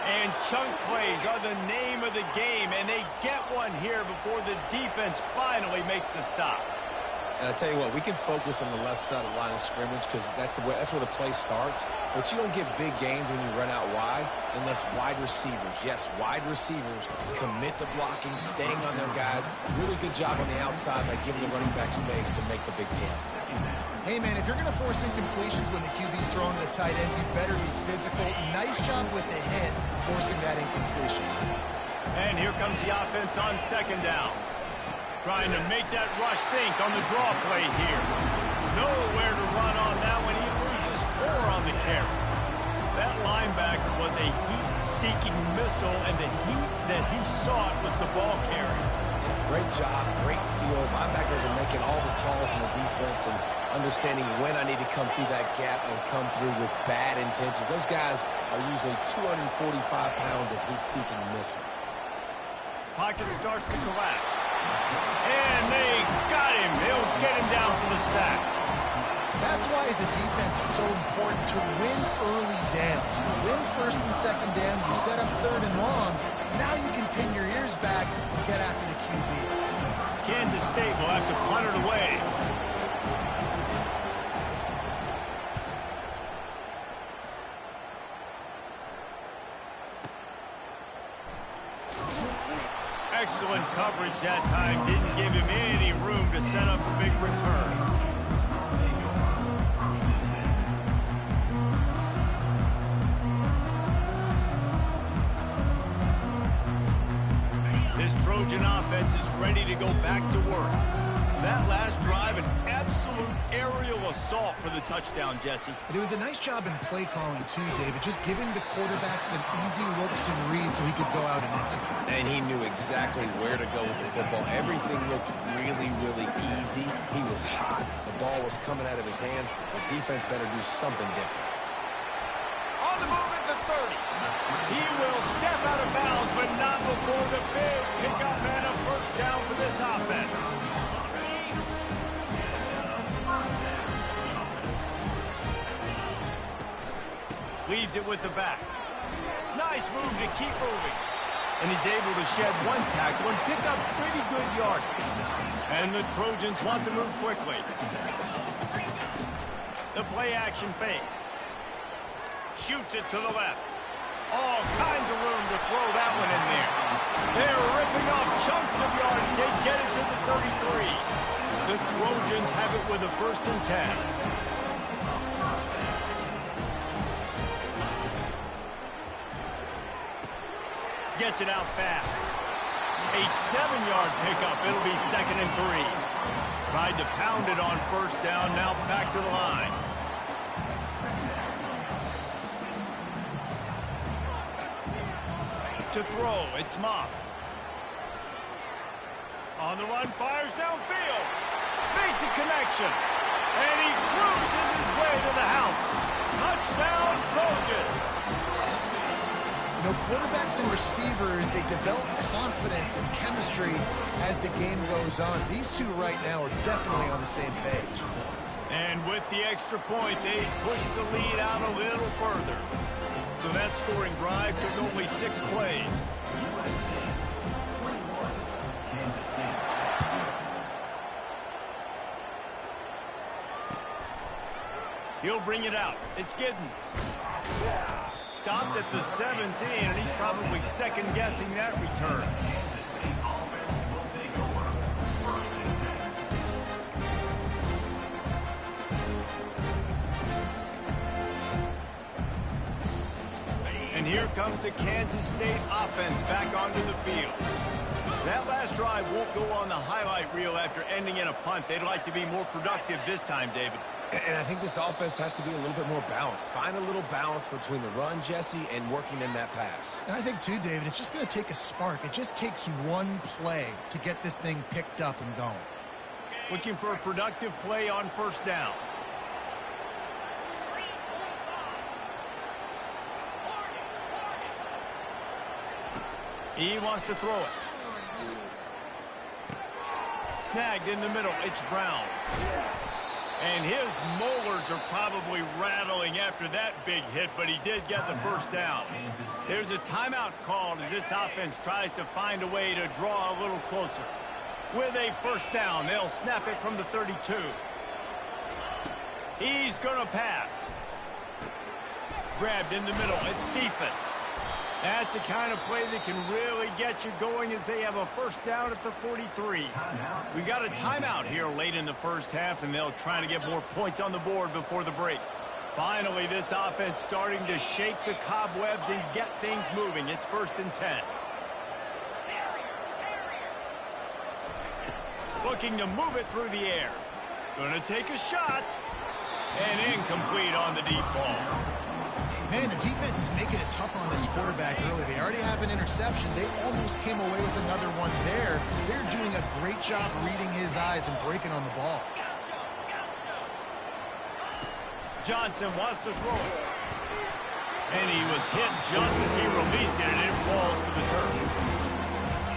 And chunk plays are the name of the game, and they get one here before the defense finally makes the stop. And I tell you what, we can focus on the left side of the line of scrimmage because that's where the play starts. But you don't get big gains when you run out wide unless wide receivers, yes, wide receivers commit to blocking, staying on their guys. Really good job on the outside by giving the running back space to make the big play. Hey, man, if you're going to force incompletions when the QB's throwing to the tight end, you better be physical. Nice job with the hit, forcing that incompletion. And here comes the offense on second down. Trying to make that rush think on the draw play here. Nowhere to run on that one. He loses 4 on the carry. That linebacker was a heat-seeking missile, and the heat that he sought was the ball carry. Great job, great feel. Linebackers are making all the calls in the defense and understanding when I need to come through that gap and come through with bad intentions. Those guys are usually 245 pounds of heat-seeking missile. Pocket starts to collapse. And they got him. They'll get him down for the sack. That's why, as a defense, it's so important to win early downs. You win first and second down, you set up third and long. Now you can pin your ears back and get after the QB. Kansas State will have to punt it away. Excellent coverage that time. Didn't give him any room to set up a big return. This Trojan offense is ready to go back to work. That last drive, an absolute aerial assault for the touchdown, Jesse. But it was a nice job in play calling too, David, just giving the quarterback some easy looks and reads so he could go out and execute. And he knew exactly where to go with the football. Everything looked really, really easy. He was hot. The ball was coming out of his hands. The defense better do something different. On the move at the 30. He will step out of bounds, but not before the big pickup and a first down for this offense. Leaves it with the back. Nice move to keep moving. And he's able to shed one tackle and pick up pretty good yardage. And the Trojans want to move quickly. The play action fake. Shoots it to the left. All kinds of room to throw that one in there. They're ripping off chunks of yardage. They get it to the 33. The Trojans have it with a 1st and 10. Gets it out fast. A 7-yard pickup. It'll be 2nd and 3. Tried to pound it on 1st down. Now back to the line. To throw, it's Moss. On the run, fires downfield. Makes a connection. And he cruises his way to the house. Touchdown, Trojans. You know, quarterbacks and receivers, they develop confidence and chemistry as the game goes on. These two right now are definitely on the same page. And with the extra point, they push the lead out a little further. So that scoring drive took only 6 plays. He'll bring it out. It's Giddens. Stopped at the 17, and he's probably second-guessing that return. And here comes the Kansas State offense back onto the field. That last drive won't go on the highlight reel after ending in a punt. They'd like to be more productive this time, David. And I think this offense has to be a little bit more balanced. Find a little balance between the run, Jesse, and working in that pass. And I think, too, David, it's just going to take a spark. It just takes one play to get this thing picked up and going. Looking for a productive play on 1st down. He wants to throw it. Snagged in the middle. It's Brown. And his molars are probably rattling after that big hit, but he did get the 1st down. There's a timeout called as this offense tries to find a way to draw a little closer. With a 1st down, they'll snap it from the 32. He's going to pass. Grabbed in the middle. It's Cephas. That's the kind of play that can really get you going as they have a 1st down at the 43. We got a timeout here late in the 1st half, and they'll try to get more points on the board before the break. Finally, this offense starting to shake the cobwebs and get things moving. It's 1st and 10. Looking to move it through the air. Going to take a shot. And incomplete on the deep ball. Man, the defense is making it tough on this quarterback early. They are already have an interception. They almost came away with another one there. They're doing a great job reading his eyes and breaking on the ball. Johnson wants to throw it. And he was hit just as he released it, and it falls to the turf.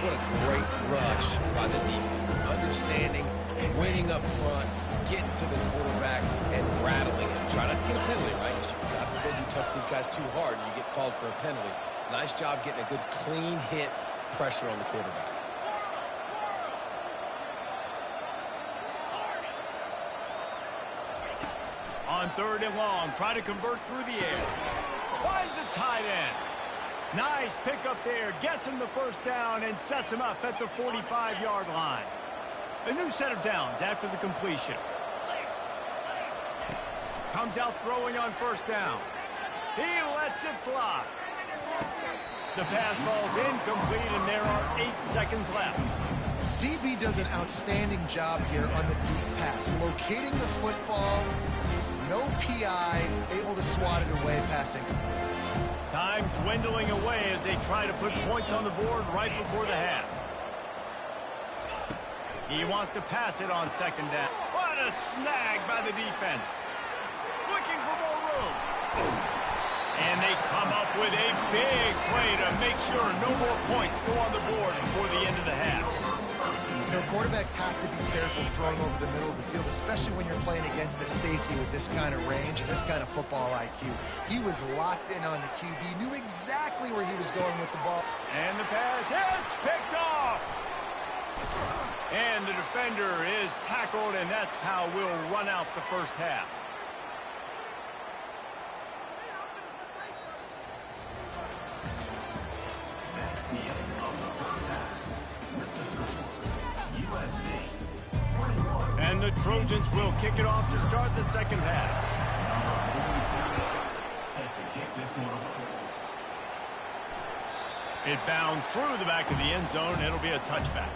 What a great rush by the defense. Understanding, winning up front, getting to the quarterback, and rattling him. Try not to get a penalty, right? God forbid you touch these guys too hard and you get called for a penalty. Nice job getting a good clean hit, pressure on the quarterback. On 3rd and long, try to convert through the air. Finds a tight end. Nice pickup there. Gets him the first down and sets him up at the 45-yard line. A new set of downs after the completion. Comes out throwing on 1st down. He lets it fly. The pass falls incomplete, and there are 8 seconds left. DB does an outstanding job here on the deep pass. Locating the football, no PI, able to swat it away passing. Time dwindling away as they try to put points on the board right before the half. He wants to pass it on 2nd down. What a snag by the defense. Looking for more room. And they come up with a big play to make sure no more points go on the board before the end of the half. You know, quarterbacks have to be careful throwing over the middle of the field, especially when you're playing against the safety with this kind of range and this kind of football IQ. He was locked in on the QB, knew exactly where he was going with the ball. And the pass hits, picked off. And the defender is tackled, and that's how we'll run out the first half. And the Trojans will kick it off to start the 2nd half. It bounds through the back of the end zone. It'll be a touchback.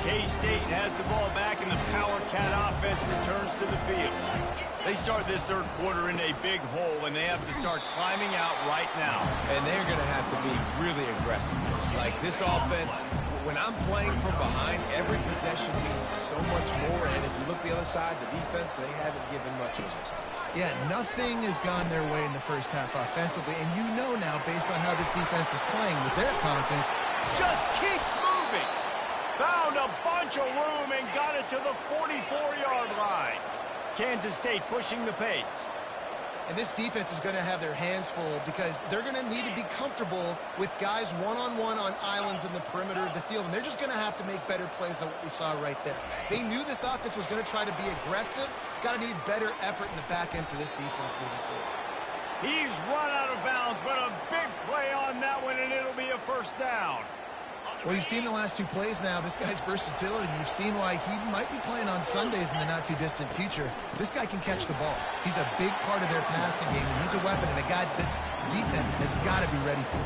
K-State has the ball back, and the Power Cat offense returns to the field. They start this 3rd quarter in a big hole, and they have to start climbing out right now. And they're going to have to be really aggressive. It's like this offense, when I'm playing from behind, every possession means so much more. And if you look the other side, the defense, they haven't given much resistance. Yeah, nothing has gone their way in the first half offensively. And you know now, based on how this defense is playing with their confidence, just keeps moving. Found a bunch of room and got it to the 44-yard line. Kansas State pushing the pace. and this defense is going to have their hands full because they're going to need to be comfortable with guys one-on-one on islands in the perimeter of the field, and they're just going to have to make better plays than what we saw right there. They knew this offense was going to try to be aggressive. Got to need better effort in the back end for this defense moving forward. He's run out of bounds, but a big play on that one, and it'll be a first down. Well, you've seen the last two plays now, this guy's versatility, and you've seen why he might be playing on Sundays in the not-too-distant future. This guy can catch the ball. He's a big part of their passing game, and he's a weapon, and a guy this defense has got to be ready for.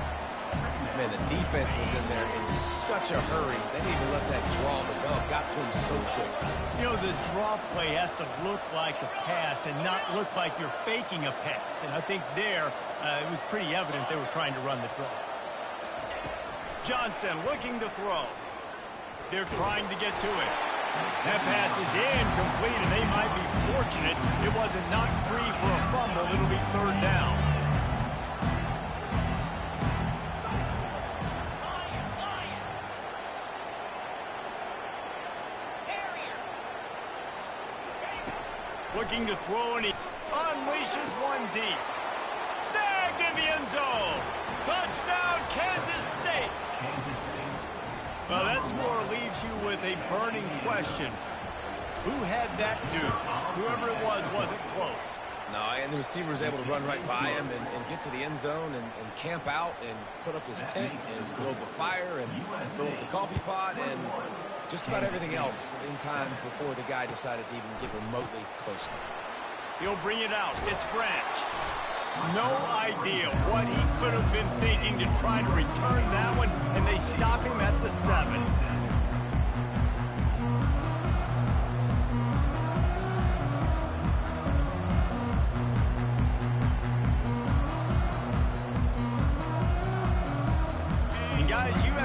Man, the defense was in there in such a hurry. They didn't even let that draw go. Got to him so quick. You know, the draw play has to look like a pass and not look like you're faking a pass. And I think there, it was pretty evident they were trying to run the draw. Johnson looking to throw. They're trying to get to it. That pass is incomplete, and they might be fortunate it wasn't knocked free for a fumble. It'll be third down. Looking to throw, and he unleashes one deep. Snagged in the end zone. Touchdown, Kansas State. Well, that score leaves you with a burning question. Who had that dude? Whoever it was wasn't close. No, and the receiver was able to run right by him and get to the end zone and camp out and put up his tent and build the fire and fill up the coffee pot and just about everything else in time before the guy decided to even get remotely close to him. He'll bring it out. It's Branch. No idea what he could have been thinking to try to return that one, and they stop him at the 7.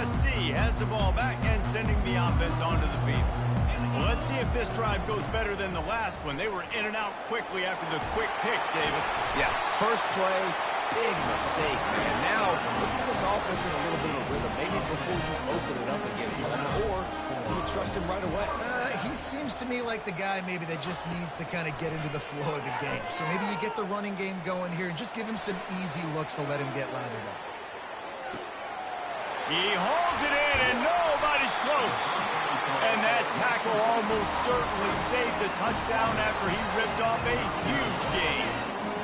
USC has the ball back and sending the offense onto the field. Well, let's see if this drive goes better than the last one. They were in and out quickly after the quick pick, David. Yeah, first play, big mistake, man. Now, let's get this offense in a little bit of a rhythm. Maybe before you open it up again, or do you trust him right away? He seems to me like the guy maybe that just needs to kind of get into the flow of the game. So maybe you get the running game going here and just give him some easy looks to let him get lathered up. He holds it in, and nobody's close. And that tackle almost certainly saved the touchdown after he ripped off a huge gain.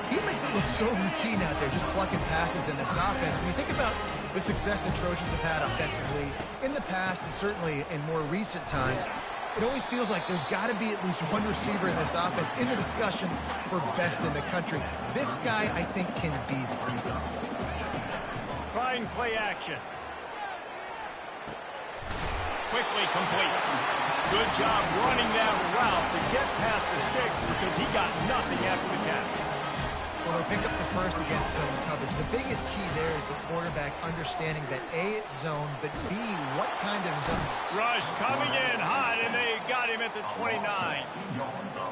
He makes it look so routine out there, just plucking passes in this offense. When you think about the success the Trojans have had offensively in the past and certainly in more recent times, it always feels like there's got to be at least one receiver in this offense in the discussion for best in the country. This guy, I think, can be that. Trying play action. Quickly complete. Good job running that route to get past the sticks because he got nothing after the catch. Well, they pick up the first against zone coverage. The biggest key there is the quarterback understanding that A, it's zone, but B, what kind of zone? Rush coming in hot, and they got him at the 29.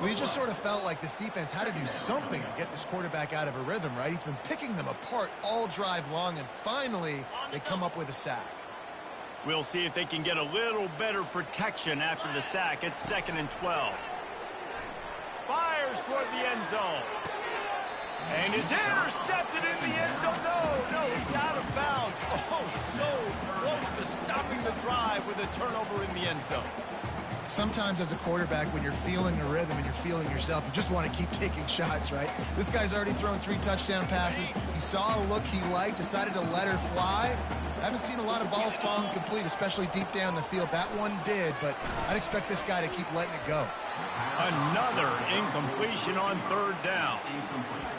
Well, you just sort of felt like this defense had to do something to get this quarterback out of a rhythm, right? He's been picking them apart all drive long, and finally they come up with a sack. We'll see if they can get a little better protection after the sack. It's 2nd and 12. Fires toward the end zone. And it's intercepted in the end zone. No, he's out of bounds. Oh, so close to stopping the drive with a turnover in the end zone. Sometimes as a quarterback, when you're feeling the rhythm and you're feeling yourself, you just want to keep taking shots, right? This guy's already thrown 3 touchdown passes. He saw a look he liked, decided to let her fly. Haven't seen a lot of balls falling complete, especially deep down the field. That one did, but I'd expect this guy to keep letting it go. Another incompletion on 3rd down.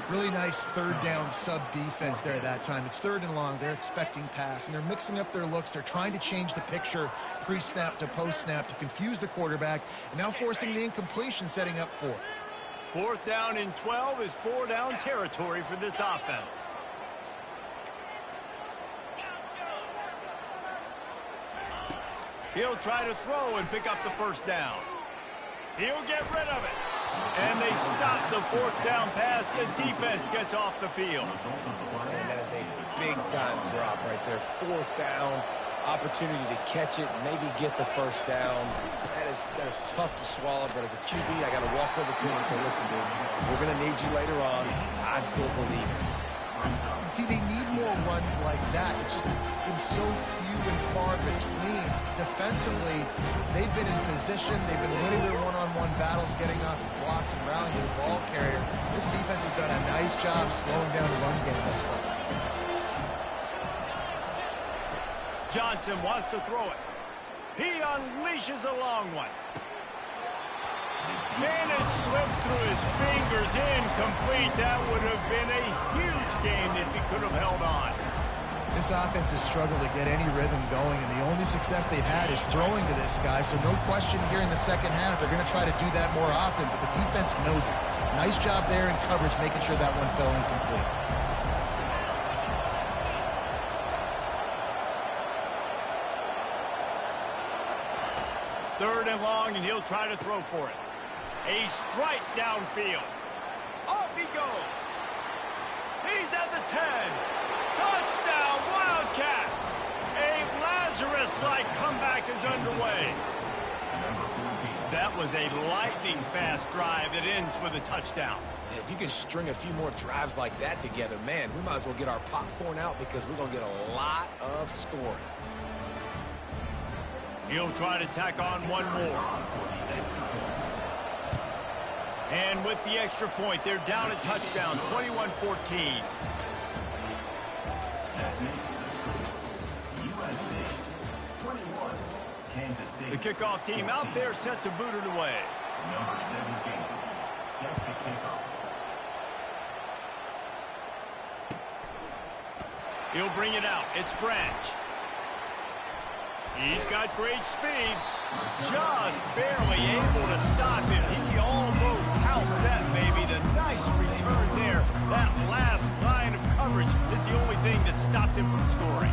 Really nice 3rd down sub-defense there that time. It's 3rd and long. They're expecting pass, and they're mixing up their looks. They're trying to change the picture pre-snap to post-snap to confuse the quarterback, and now forcing the incompletion, setting up 4th. 4th down and 12 is 4-down territory for this offense. He'll try to throw and pick up the 1st down. He'll get rid of it. And they stop the 4th down pass. The defense gets off the field. And that is a big-time drop right there. 4th down, opportunity to catch it, maybe get the 1st down. That is tough to swallow, but as a QB, I got to walk over to him and say, listen, dude, we're going to need you later on. I still believe it. See, they need more runs like that. It's been so few and far between. Defensively, they've been in position. They've been winning their one-on-one battles, getting off of blocks and rallying to the ball carrier. This defense has done a nice job slowing down the run game this far. Johnson wants to throw it. He unleashes a long one. And it slips through his fingers, incomplete. That would have been a huge game if he could have held on. This offense has struggled to get any rhythm going, and the only success they've had is throwing to this guy. So no question here in the second half, they're going to try to do that more often, but the defense knows it. Nice job there in coverage, making sure that one fell incomplete. Third and long, and he'll try to throw for it. A strike downfield. Off he goes. He's at the 10. Touchdown, Wildcats. A Lazarus-like comeback is underway. That was a lightning-fast drive that ends with a touchdown. If you can string a few more drives like that together, man, we might as well get our popcorn out because we're going to get a lot of scoring. He'll try to tack on one more. And with the extra point, they're down a touchdown, 21-14. The kickoff team out there set to boot it away. Number 17, set to kick off. He'll bring it out. It's Branch. He's got great speed. Just barely able to stop him. He almost housed that baby. The nice return there. That last line of coverage is the only thing that stopped him from scoring.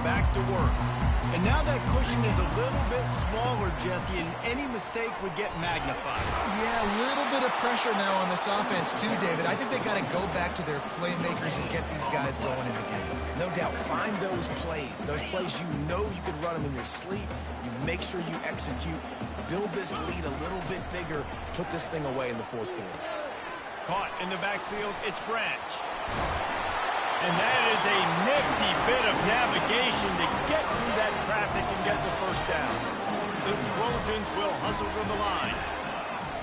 back to work. And now that cushion is a little bit smaller, Jesse, and any mistake would get magnified. Yeah, a little bit of pressure now on this offense too, David. I think they got to go back to their playmakers and get these guys going in the game. No doubt, find those plays you know you can run them in your sleep. You make sure you execute, build this lead a little bit bigger, put this thing away in the fourth quarter. Caught in the backfield, it's Branch. And that is a nifty bit of navigation to get through that traffic and get the first down. The Trojans will hustle from the line.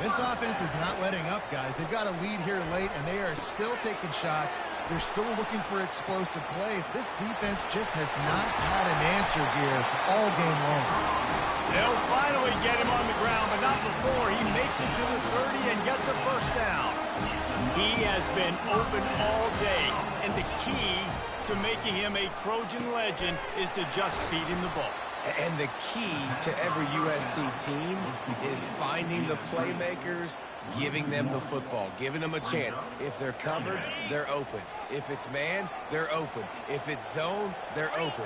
This offense is not letting up, guys. They've got a lead here late, and they are still taking shots. They're still looking for explosive plays. This defense just has not had an answer here all game long. They'll finally get him on the ground, but not before he makes it to the 30 and gets a first down. He has been open all day, and the key to making him a Trojan legend is to just feed him the ball. And the key to every USC team is finding the playmakers, giving them the football, giving them a chance. If they're covered, they're open. If it's man, they're open. If it's zone, they're open.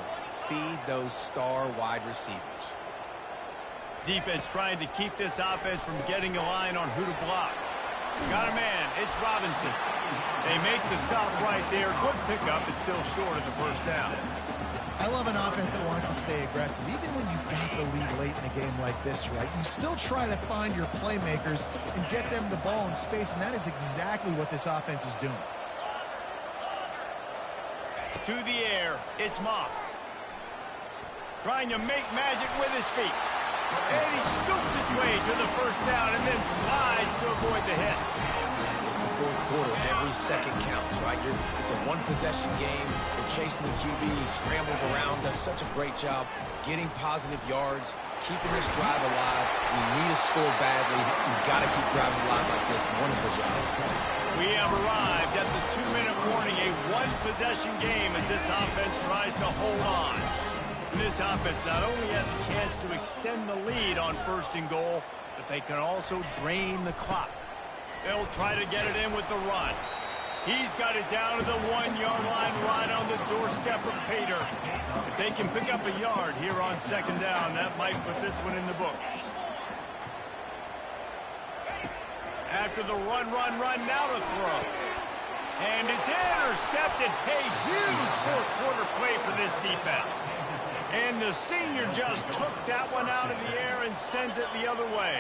Feed those star wide receivers. Defense trying to keep this offense from getting a line on who to block. Got a man. It's Robinson. They make the stop right there. Good pickup. It's still short of the first down. I love an offense that wants to stay aggressive. Even when you've got the lead late in a game like this, right, you still try to find your playmakers and get them the ball in space, and that is exactly what this offense is doing. To the air, it's Moss. Trying to make magic with his feet. And he scoops his way to the first down and then slides to avoid the hit. It's the fourth quarter. Every second counts, right? It's a one-possession game. You're chasing the QB. He scrambles around, does such a great job getting positive yards, keeping this drive alive. We need to score badly. We've got to keep drives alive like this. Wonderful job. We have arrived at the 2-minute warning, a one-possession game as this offense tries to hold on. This offense not only has a chance to extend the lead on first and goal, but they can also drain the clock. They'll try to get it in with the run. He's got it down to the 1-yard line right on the doorstep of Pater. If they can pick up a yard here on second down, that might put this one in the books. After the run, now to throw. And it's intercepted. A huge fourth quarter play for this defense. And the senior just took that one out of the air and sends it the other way.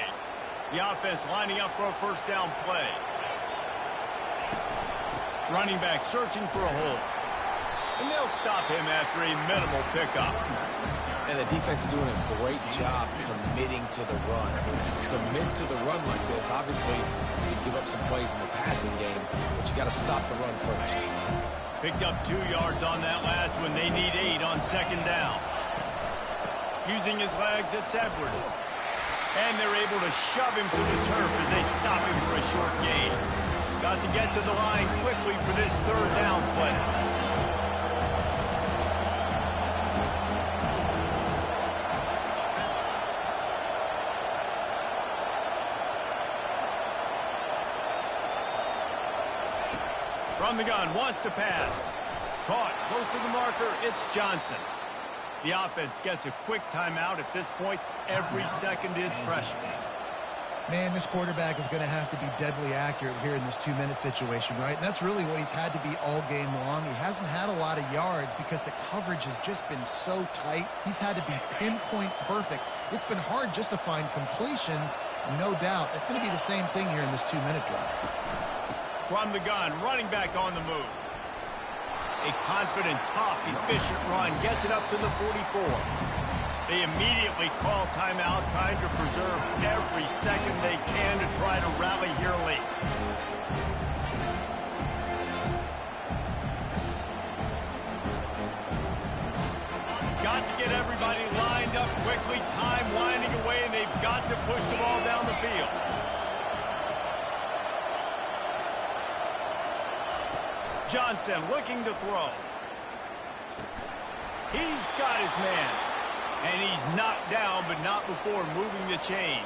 The offense lining up for a first down play. Running back searching for a hole. And they'll stop him after a minimal pickup. And the defense doing a great job committing to the run. When you commit to the run like this, obviously you give up some plays in the passing game, but you got to stop the run first. Picked up 2 yards on that last one. They need 8 on second down. Using his legs, it's Edwards. And they're able to shove him to the turf as they stop him for a short gain. Got to get to the line quickly for this third down play. From the gun, wants to pass. Caught, close to the marker, it's Johnson. The offense gets a quick timeout. At this point, every second is precious. Man, this quarterback is going to have to be deadly accurate here in this 2-minute situation, right? And that's really what he's had to be all game long. He hasn't had a lot of yards because the coverage has just been so tight. He's had to be pinpoint perfect. It's been hard just to find completions, no doubt. It's going to be the same thing here in this 2-minute drive. From the gun, running back on the move. A confident, tough, efficient run gets it up to the 44. They immediately call timeout, trying to preserve every second they can to try to rally here late. Got to get everybody lined up quickly, time winding away, and they've got to push the ball down the field. Johnson looking to throw. He's got his man. And he's knocked down, but not before moving the chains.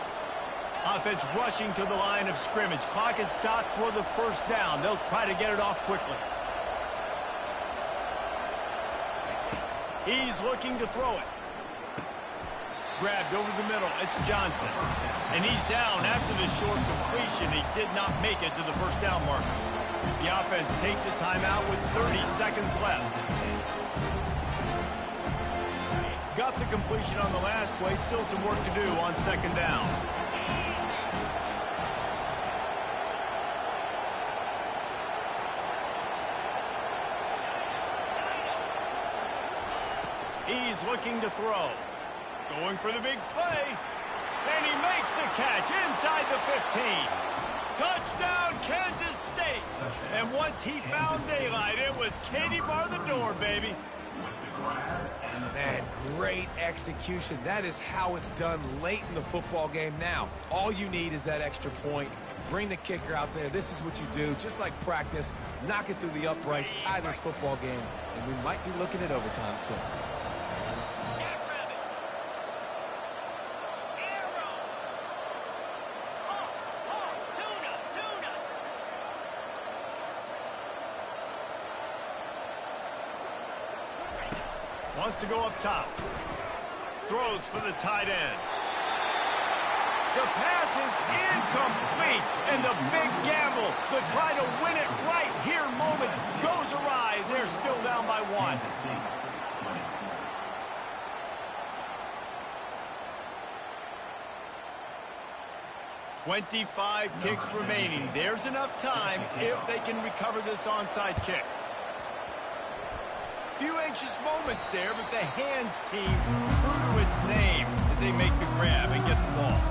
Offense rushing to the line of scrimmage. Clock is stopped for the first down. They'll try to get it off quickly. He's looking to throw it. Grabbed over the middle. It's Johnson. And he's down after the short completion. He did not make it to the first down marker. The offense takes a timeout with 30 seconds left. Got the completion on the last play. Still some work to do on second down. He's looking to throw. Going for the big play. And he makes the catch inside the 15. Touchdown, Kansas State. And once he found daylight, it was Katie bar the door, baby. Man, great execution. That is how it's done late in the football game now. All you need is that extra point. Bring the kicker out there. This is what you do. Just like practice, knock it through the uprights, tie this football game, and we might be looking at overtime soon. Wants to go up top. Throws for the tight end. The pass is incomplete. And the big gamble, the try to win it right here moment goes awry. They're still down by 1. "25 kicks remaining. There's enough time if they can recover this onside kick. Few anxious moments there, but the hands team true to its name as they make the grab and get the ball.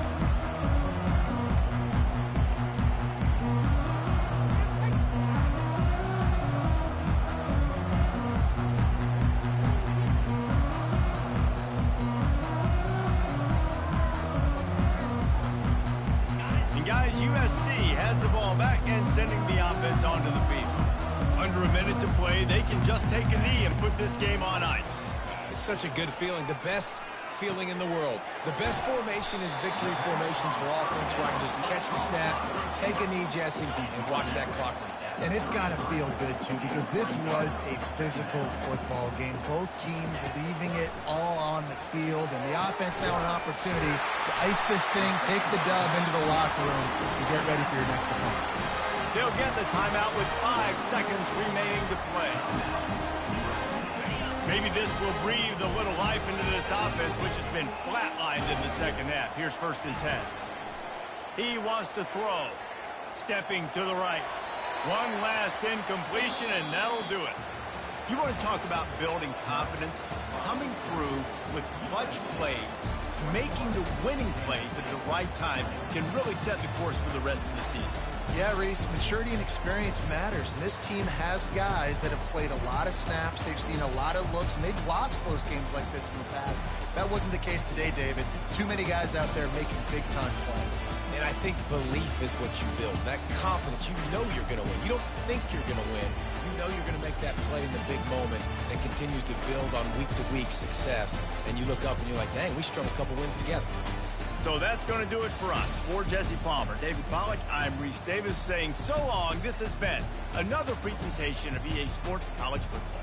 And guys, USC has the ball back and sending the offense onto the field. Under a minute to play, they can just take a knee and put this game on ice. It's such a good feeling, the best feeling in the world. The best formation is victory formations for offense, where I can just catch the snap, take a knee, Jesse, and watch that clock run down. And it's got to feel good, too, because this was a physical football game. Both teams leaving it all on the field, and the offense now an opportunity to ice this thing, take the dub into the locker room, and get ready for your next opponent. They'll get the timeout with 5 seconds remaining to play. Maybe this will breathe a little life into this offense, which has been flatlined in the second half. Here's 1st and 10. He wants to throw. Stepping to the right. One last incompletion, and that'll do it. You want to talk about building confidence? Coming through with clutch plays, making the winning plays at the right time can really set the course for the rest of the season. Yeah, Reese, maturity and experience matters, and this team has guys that have played a lot of snaps, they've seen a lot of looks, and they've lost close games like this in the past. That wasn't the case today, David. Too many guys out there making big-time plays. And I think belief is what you build, that confidence. You know you're going to win. You don't think you're going to win. You know you're going to make that play in the big moment that continues to build on week-to-week success. And you look up and you're like, dang, we strung a couple wins together. So that's going to do it for us. For Jesse Palmer, David Pollack, I'm Reese Davis saying so long. This has been another presentation of EA Sports College Football.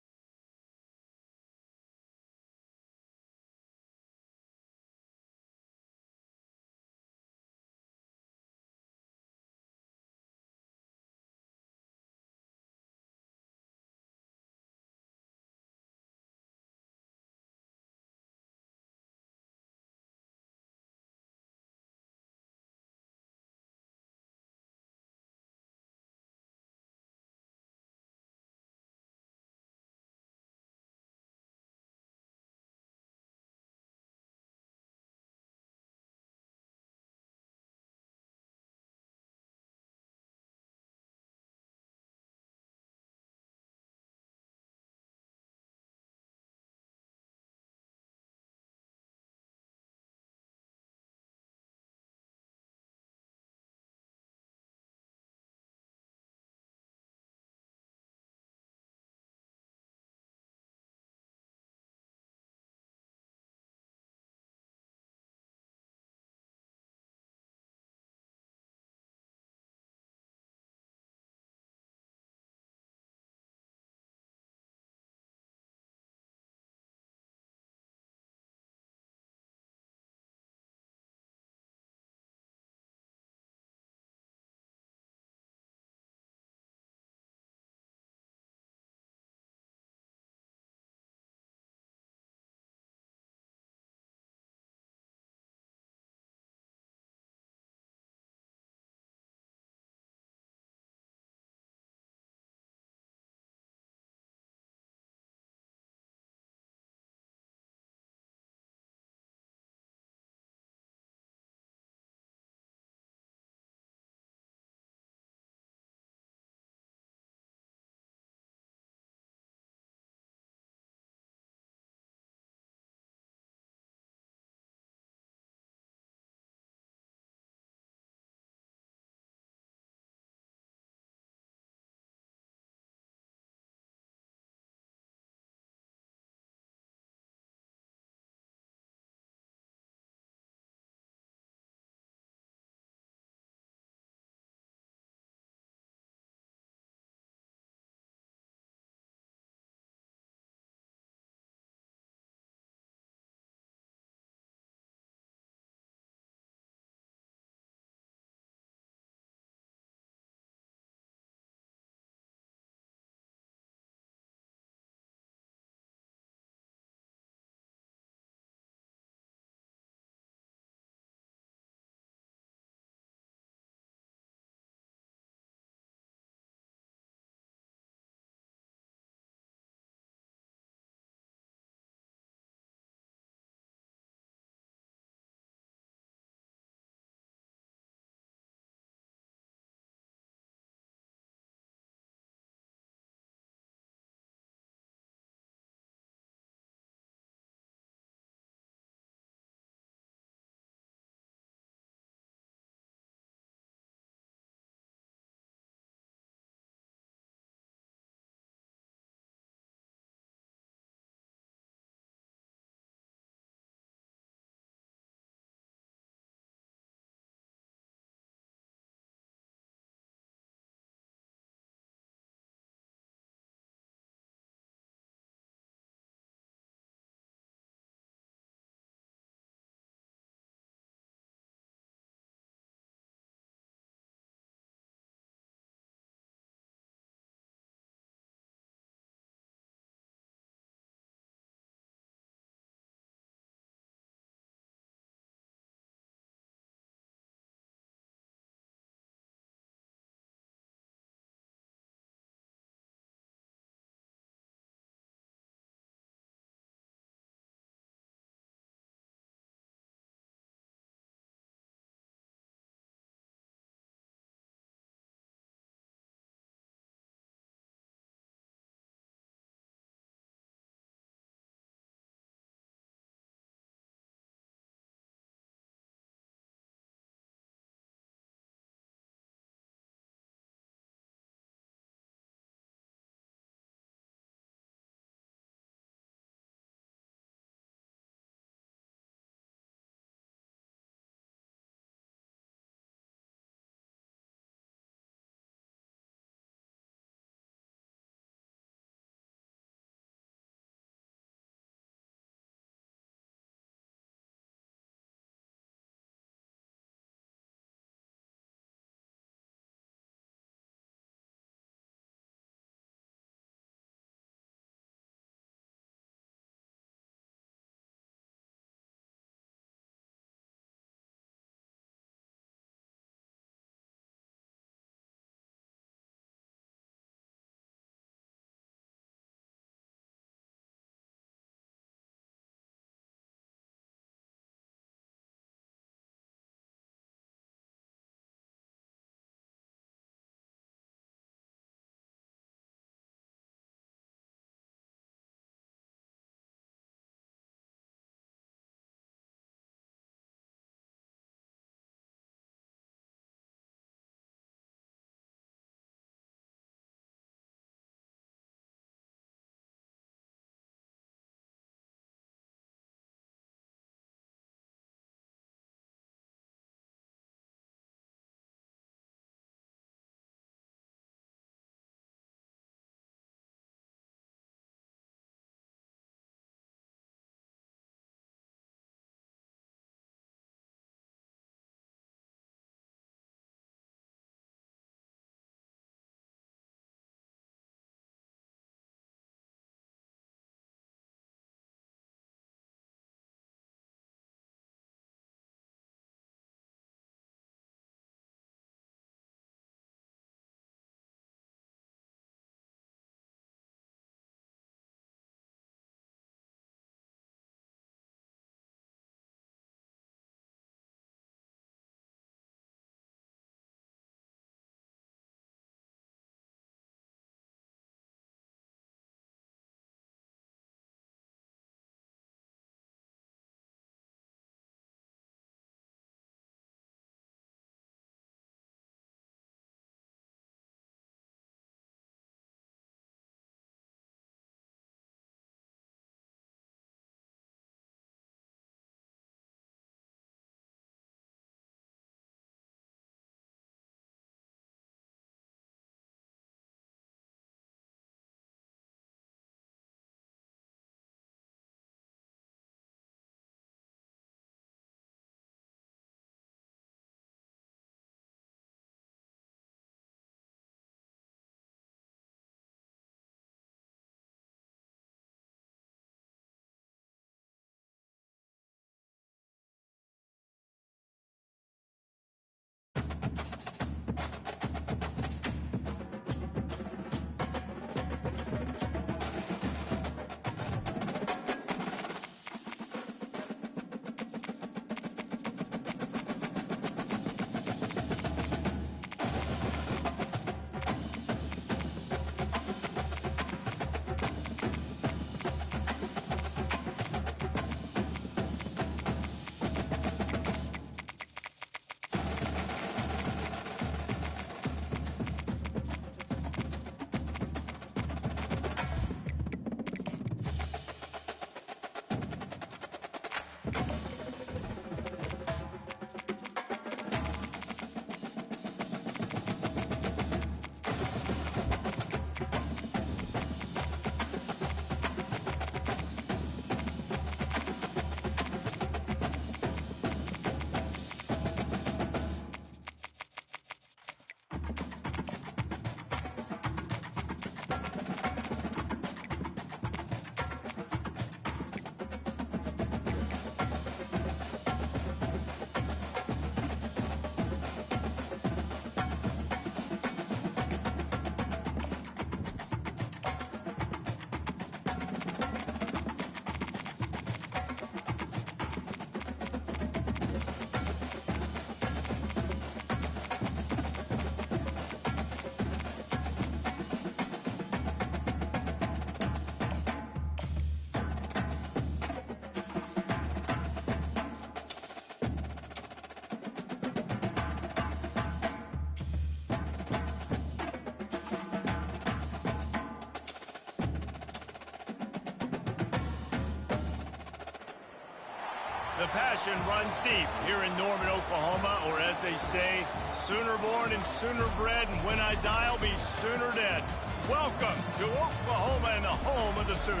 The passion runs deep here in Norman, Oklahoma, or as they say, sooner born and sooner bred, and when I die, I'll be sooner dead. Welcome to Oklahoma and the home of the Sooners.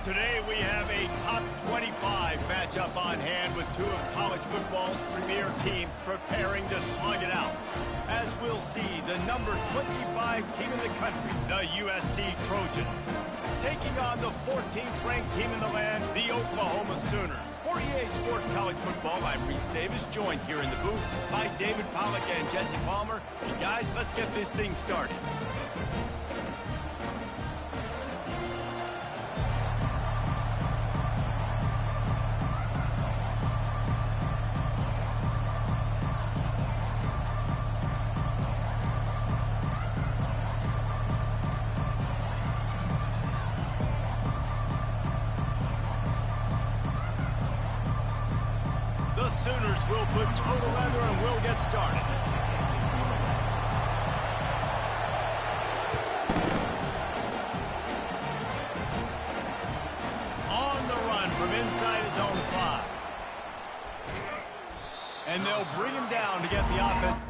Today we have a top 25 matchup on hand with two of college football's premier teams preparing to slug it out. As we'll see, the number 25 team in the country, the USC Trojans, taking on the 14th ranked team in the land, the Oklahoma Sooners. For EA Sports College Football, I'm Reese Davis, joined here in the booth by David Pollack and Jesse Palmer. And guys, let's get this thing started. The Sooners will put total leather and we'll get started. On the run from inside his own 5. And they'll bring him down to get the offense.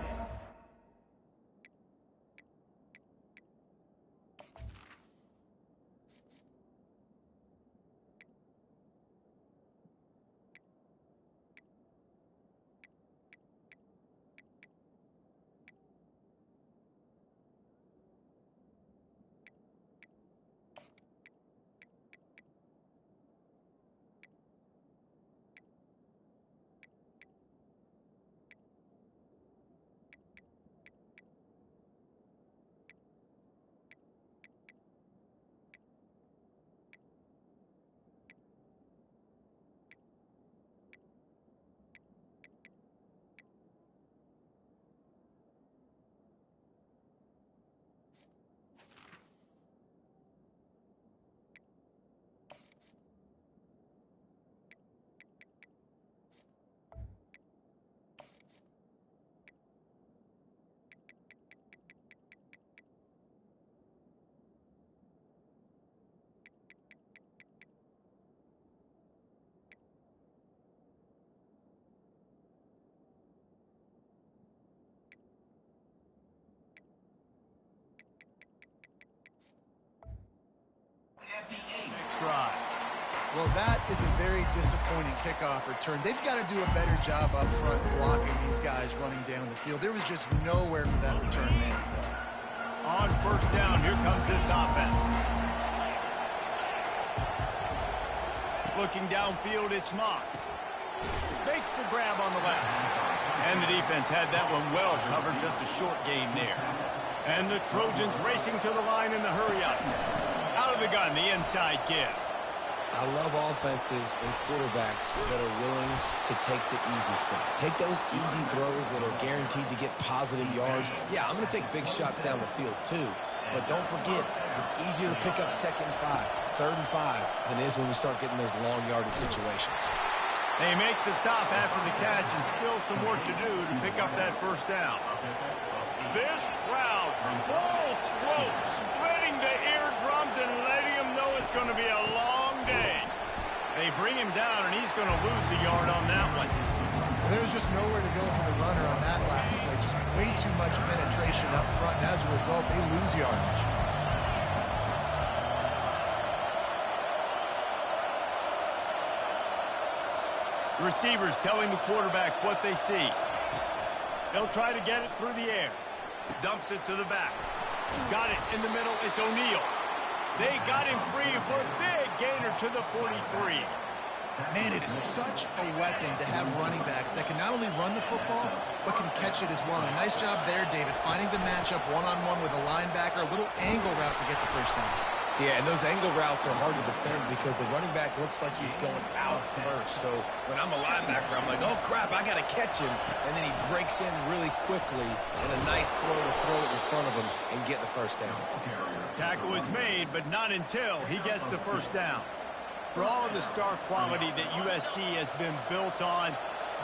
Drive. Well, that is a very disappointing kickoff return. They've got to do a better job up front blocking these guys running down the field. There was just nowhere for that return man to go. On first down, here comes this offense. Looking downfield, it's Moss. Makes the grab on the left. And the defense had that one well covered, just a short gain there. And the Trojans racing to the line in the hurry-up. Out of the gun, the inside give. I love offenses and quarterbacks that are willing to take the easy stuff. Take those easy throws that are guaranteed to get positive yards. Yeah, I'm going to take big shots down the field too. But don't forget, it's easier to pick up 2nd and 5, 3rd and 5 than it is when we start getting those long yardage situations. They make the stop after the catch and still some work to do to pick up that first down. This crowd, full throat, spreading the eardrums and letting them know it's going to be a long day. They bring him down, and he's going to lose a yard on that one. Well, there's just nowhere to go for the runner on that last play. Just way too much penetration up front, and as a result, they lose yardage. Receivers telling the quarterback what they see. They'll try to get it through the air. Dumps it to the back. Got it in the middle. It's O'Neal. They got him free for a big gainer to the 43. Man, it is such a weapon to have running backs that can not only run the football, but can catch it as well. And a nice job there, David, finding the matchup one-on-one with a linebacker, a little angle route to get the first down. Yeah, and those angle routes are hard to defend because the running back looks like he's going out first. So when I'm a linebacker, I'm like, oh, crap, I got to catch him. And then he breaks in really quickly, and a nice throw to throw it in front of him and get the first down. Tackle is made, but not until he gets the first down. For all of the star quality that USC has been built on,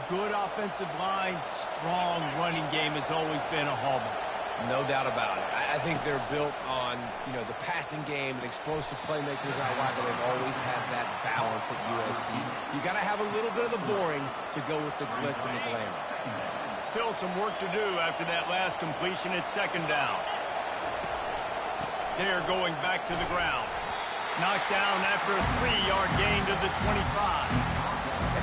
good offensive line, strong running game has always been a hallmark. No doubt about it. I think they're built on, the passing game and explosive playmakers out wide, but they've always had that balance at USC. You got to have a little bit of the boring to go with the glitz and the glamour. Still some work to do after that last completion at second down. They're going back to the ground. Knocked down after a 3-yard gain to the 25.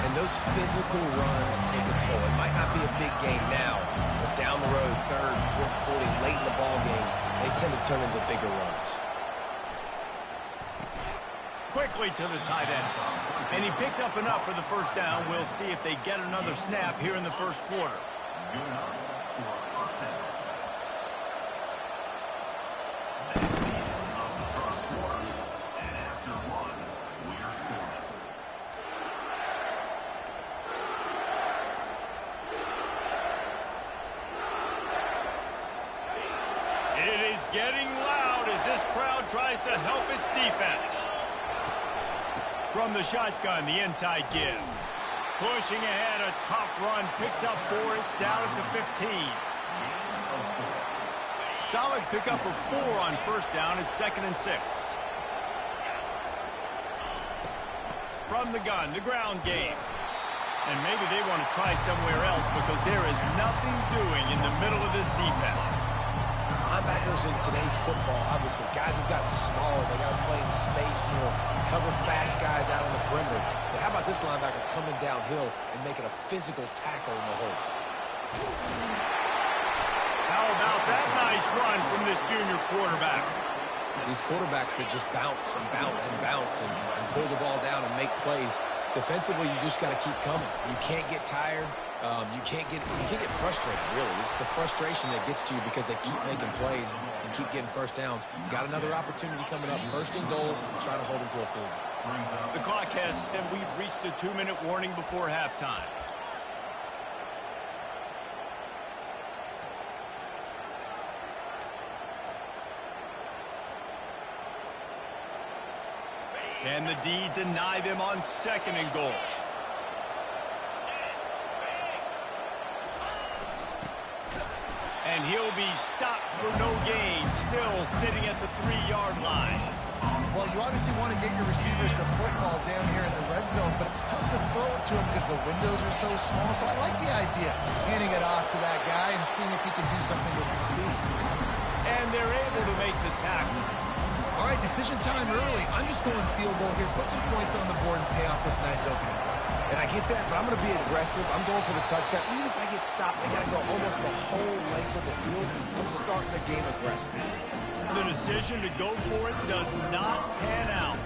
And those physical runs take a toll. It might not be a big gain now, but down the road, third, fourth quarter, late in the ball games, they tend to turn into bigger runs. Quickly to the tight end. And he picks up enough for the first down. We'll see if they get another snap here in the first quarter. Getting loud as this crowd tries to help its defense. From the shotgun, the inside give. Pushing ahead, a tough run, picks up 4, it's down at the 15. Solid pickup of 4 on first down, it's 2nd and 6. From the gun, the ground game. And maybe they want to try somewhere else because there is nothing doing in the middle of this defense. Linebackers in today's football, obviously, guys have gotten smaller. They got to play in space more, cover fast guys out on the perimeter. But how about this linebacker coming downhill and making a physical tackle in the hole? How about that nice run from this junior quarterback? These quarterbacks that just bounce and bounce and bounce and pull the ball down and make plays. Defensively, you just got to keep coming. You can't get tired. You can't get frustrated, really. It's the frustration that gets to you because they keep making plays and keep getting first downs. Got another opportunity coming up. First and goal, try to hold them to a field. The clock has, and we've reached the 2-minute warning before halftime. Can the D deny them on 2nd and goal? And he'll be stopped for no gain, still sitting at the 3-yard line. Well, you obviously want to get your receivers the football down here in the red zone, but it's tough to throw it to him because the windows are so small. So I like the idea, handing it off to that guy and seeing if he can do something with the speed. And they're able to make the tackle. All right, decision time early. I'm just going field goal here. Put some points on the board and pay off this nice opening. And I get that, but I'm going to be aggressive. I'm going for the touchdown. Even if I get stopped, they got to go almost the whole length of the field. I'm starting the game aggressive. The decision to go for it does not pan out.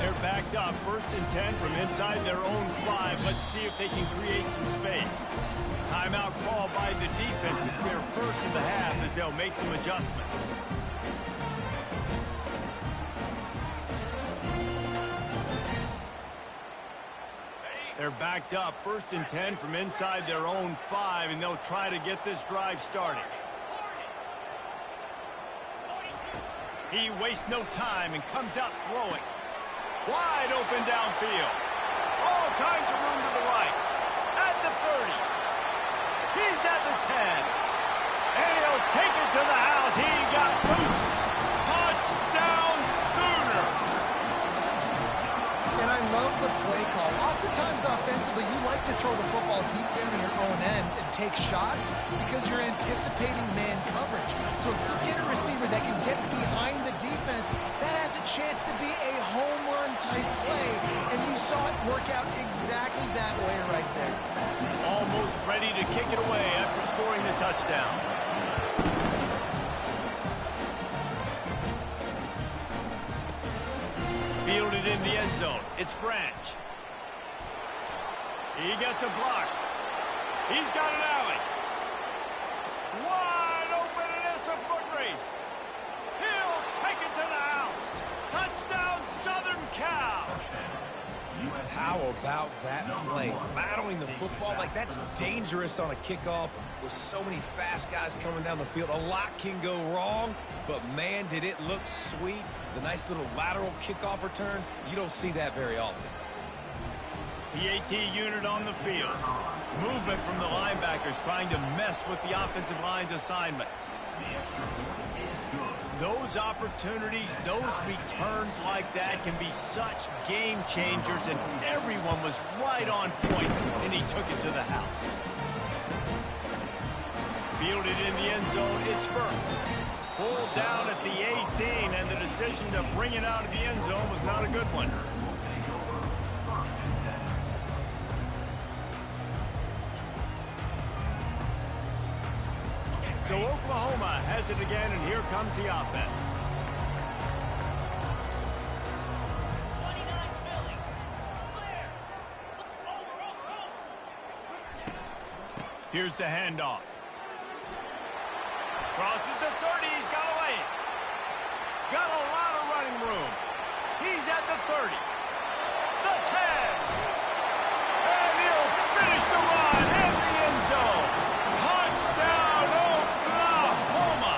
They're backed up, 1st and 10 from inside their own 5. Let's see if they can create some space. Timeout called by the defense. It's their first of the half as they'll make some adjustments. They're backed up, 1st and 10 from inside their own 5, and they'll try to get this drive started. He wastes no time and comes out throwing. Wide open downfield. All kinds of room to the right. At the 30. He's at the 10. And he'll take it to the house. He got loose. call. Oftentimes offensively, you like to throw the football deep down in your own end and take shots because you're anticipating man coverage. So if you get a receiver that can get behind the defense, that has a chance to be a home run type play, and you saw it work out exactly that way right there. Almost ready to kick it away after scoring the touchdown. Fielded in the end zone. It's Branch. He gets a block. He's got an alley. Wide open, and it's a foot race. He'll take it to the house. Touchdown, Southern Cal. How about that play? Battling the football, like that's dangerous on a kickoff with so many fast guys coming down the field. A lot can go wrong, but man, did it look sweet. The nice little lateral kickoff return, you don't see that very often. PAT unit on the field. Movement from the linebackers trying to mess with the offensive line's assignments. Those opportunities, those returns like that can be such game changers, and everyone was right on point, and he took it to the house. Fielded in the end zone, it's Burks. Pulled down at the 18, and the decision to bring it out of the end zone was not a good one. So Oklahoma has it again, and here comes the offense. 29 Philly. Clear. Over. Here's the handoff. Crosses the 30. He's got away. Got a lot of running room. He's at the 30. The 10. And he'll finish the run in the end zone. Touchdown, Oklahoma.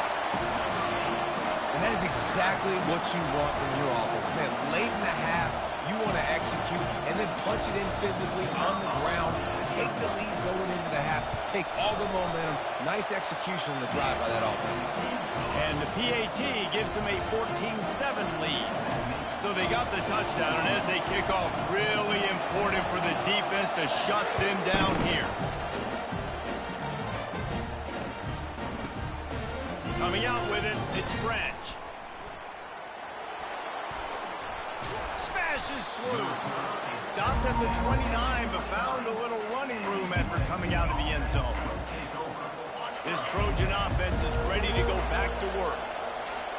And that is exactly what you want from your offense. Man, late in the half, you want to execute and then punch it in physically on the ground. Take the lead going into the half. Take all the momentum. Nice execution on the drive by that offense. And the PAT gives them a 14-7 lead. So they got the touchdown, and as they kick off, really important for the defense to shut them down here. Coming out with it, it's Branch. Smashes through. Stopped at the 29, but found a little running room after coming out of the end zone. This Trojan offense is ready to go back to work.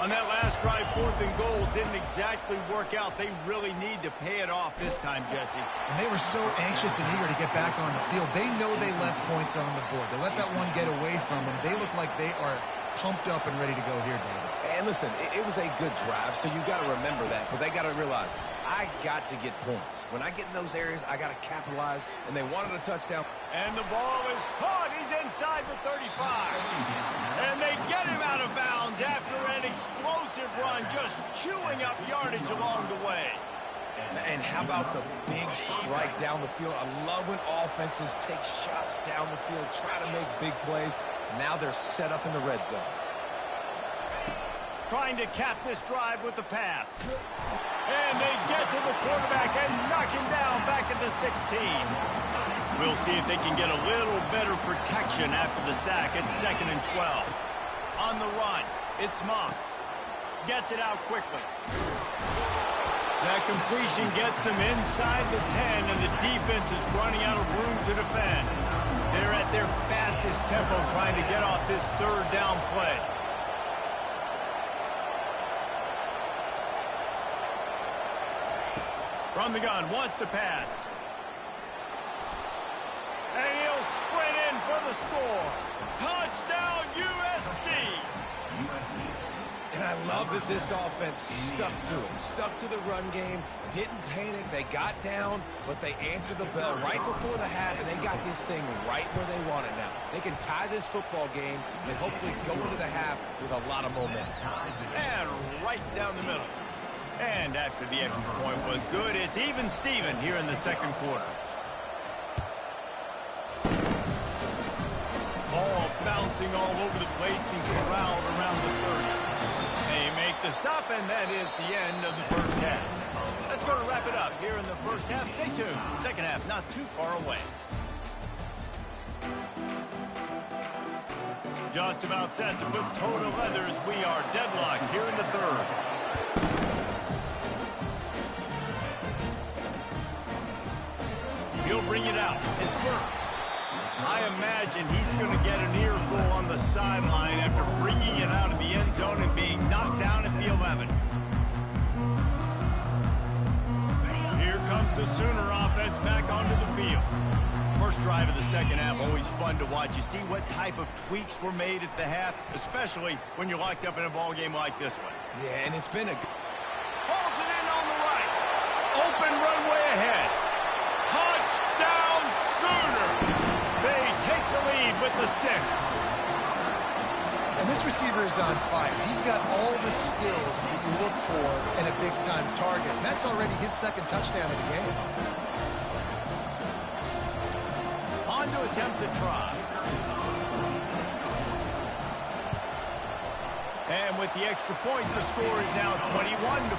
On that last drive, 4th and goal didn't exactly work out. They really need to pay it off this time, Jesse. And they were so anxious and eager to get back on the field. They know they left points on the board. To let that one get away from them, they look like they are pumped up and ready to go here, David. And listen, it was a good drive, so you got to remember that. But they got to realize, I got to get points. When I get in those areas, I got to capitalize, and they wanted a touchdown. And the ball is caught. He's inside the 35. And they get him out of bounds after an explosive run, just chewing up yardage along the way. And how about the big strike down the field? I love when offenses take shots down the field, try to make big plays. Now they're set up in the red zone. Trying to cap this drive with the pass. And they get to the quarterback and knock him down back at the 16. We'll see if they can get a little better protection after the sack at 2nd and 12. On the run, it's Moss. Gets it out quickly. That completion gets them inside the 10, and the defense is running out of room to defend. They're at their fastest tempo trying to get off this 3rd down play. From the gun, wants to pass. And he'll sprint in for the score. Touchdown, USC! And I love that this offense stuck to it, stuck to the run game, didn't panic. They got down, but they answered the bell right before the half, and they got this thing right where they want it now. They can tie this football game and hopefully go into the half with a lot of momentum. And right down the middle. And after the extra point was good, it's even Steven here in the 2nd quarter. Ball bouncing all over the place and corralled around the 30. They make the stop, and that is the end of the 1st half. That's going to wrap it up here in the first half. Stay tuned. Second half not too far away. Just about set to put toe to leathers. We are deadlocked here in the third. He'll bring it out. It's Burks. I imagine he's going to get an earful on the sideline after bringing it out of the end zone and being knocked down at the 11. Here comes the Sooner offense back onto the field. First drive of the second half, always fun to watch. You see what type of tweaks were made at the half, especially when you're locked up in a ball game like this one. Yeah, and it's been a... Pulls it in on the right. Open runway ahead. Touchdown Sooner. They take the lead with the 6. And this receiver is on fire. He's got all the skills that you look for in a big-time target. And that's already his second touchdown of the game. On to attempt the try. And with the extra point, the score is now 21-14.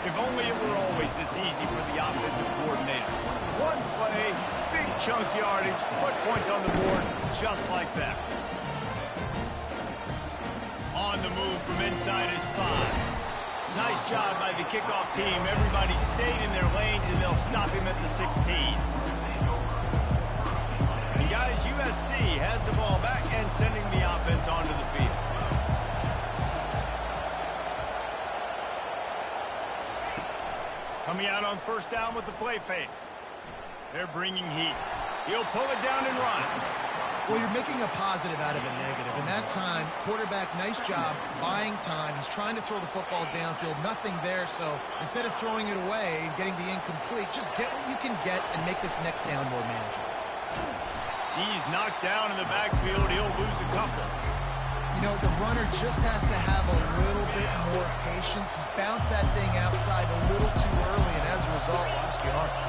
If only it were always this easy for the offensive coordinator. One play, big chunk yardage, put points on the board just like that. On the move from inside his 5. Nice job by the kickoff team. Everybody stayed in their lanes, and they'll stop him at the 16. And guys, USC has the ball back and sending the offense onto the field. Coming out on first down with the play fake. They're bringing heat. He'll pull it down and run. Well, you're making a positive out of a negative. And that time, quarterback, nice job, buying time. He's trying to throw the football downfield. Nothing there, so instead of throwing it away and getting the incomplete, just get what you can get and make this next down more manageable. He's knocked down in the backfield. He'll lose a couple. You know, the runner just has to have a little bit more patience. He bounced that thing outside a little too early, and as a result, lost yards.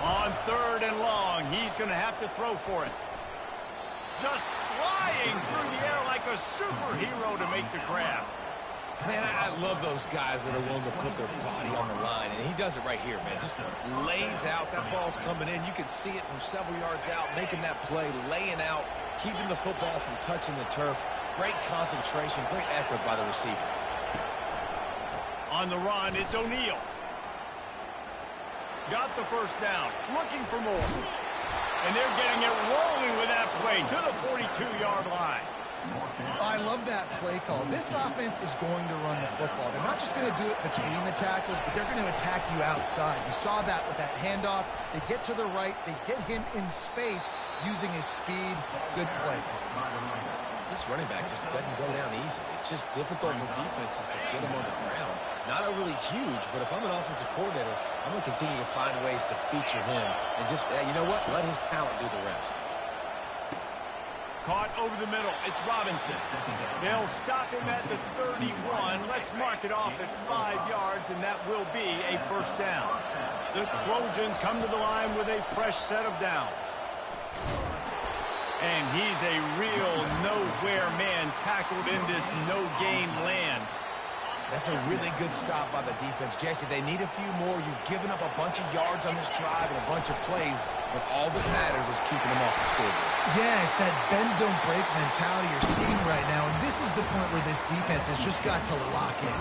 On third and long, he's going to have to throw for it. Just flying through the air like a superhero to make the grab. Man, I love those guys that are willing to put their body on the line, and he does it right here, man. Just lays out. That ball's coming in. You can see it from several yards out, making that play, laying out, keeping the football from touching the turf. Great concentration, great effort by the receiver. On the run, it's O'Neal. Got the first down, looking for more. And they're getting it rolling with that play to the 42-yard line. I love that play call. This offense is going to run the football. They're not just going to do it between the tackles, but they're going to attack you outside. You saw that with that handoff. They get to the right. They get him in space using his speed. Good play call. This running back just doesn't go down easily. It's just difficult for defenses to get him on the ground. Not overly huge, but if I'm an offensive coordinator, I'm going to continue to find ways to feature him and just, you know what, let his talent do the rest. Caught over the middle. It's Robinson. They'll stop him at the 31. Let's mark it off at 5 yards, and that will be a first down. The Trojans come to the line with a fresh set of downs. And he's a real nowhere man tackled in this no-gain land. That's a really good stop by the defense. Jesse, they need a few more. You've given up a bunch of yards on this drive and a bunch of plays, but all that matters is keeping them off the scoreboard. Yeah, it's that bend, don't break mentality you're seeing right now, and this is the point where this defense has just got to lock in.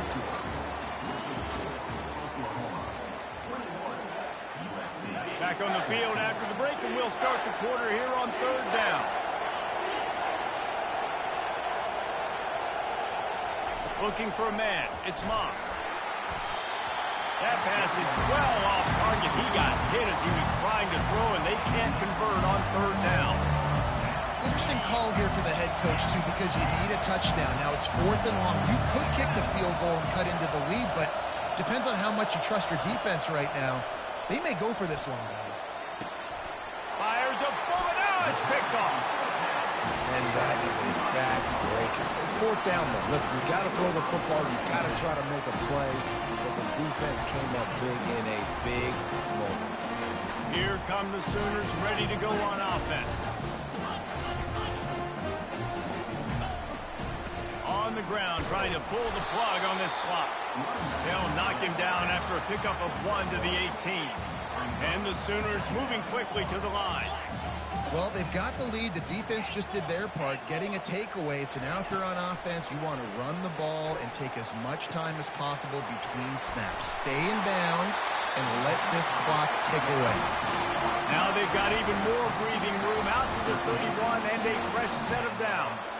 Back on the field after the break, and we'll start the quarter here on third down. Looking for a man. It's Moss. That pass is well off target. He got hit as he was trying to throw, and they can't convert on third down. Interesting call here for the head coach, too, because you need a touchdown. Now it's 4th and long. You could kick the field goal and cut into the lead, but depends on how much you trust your defense right now. They may go for this one, guys. Fires a bullet. Oh, it's picked off. And that is a back-breaker. It's 4th down, though. Listen, you got to throw the football. You got to try to make a play. But the defense came up big in a big moment. Here come the Sooners ready to go on offense. On the ground trying to pull the plug on this clock. They'll knock him down after a pickup of 1 to the 18. And the Sooners moving quickly to the line. Well, they've got the lead. The defense just did their part, getting a takeaway. So now if you're on offense, you want to run the ball and take as much time as possible between snaps. Stay in bounds and let this clock tick away. Now they've got even more breathing room out to the 31 and a fresh set of downs.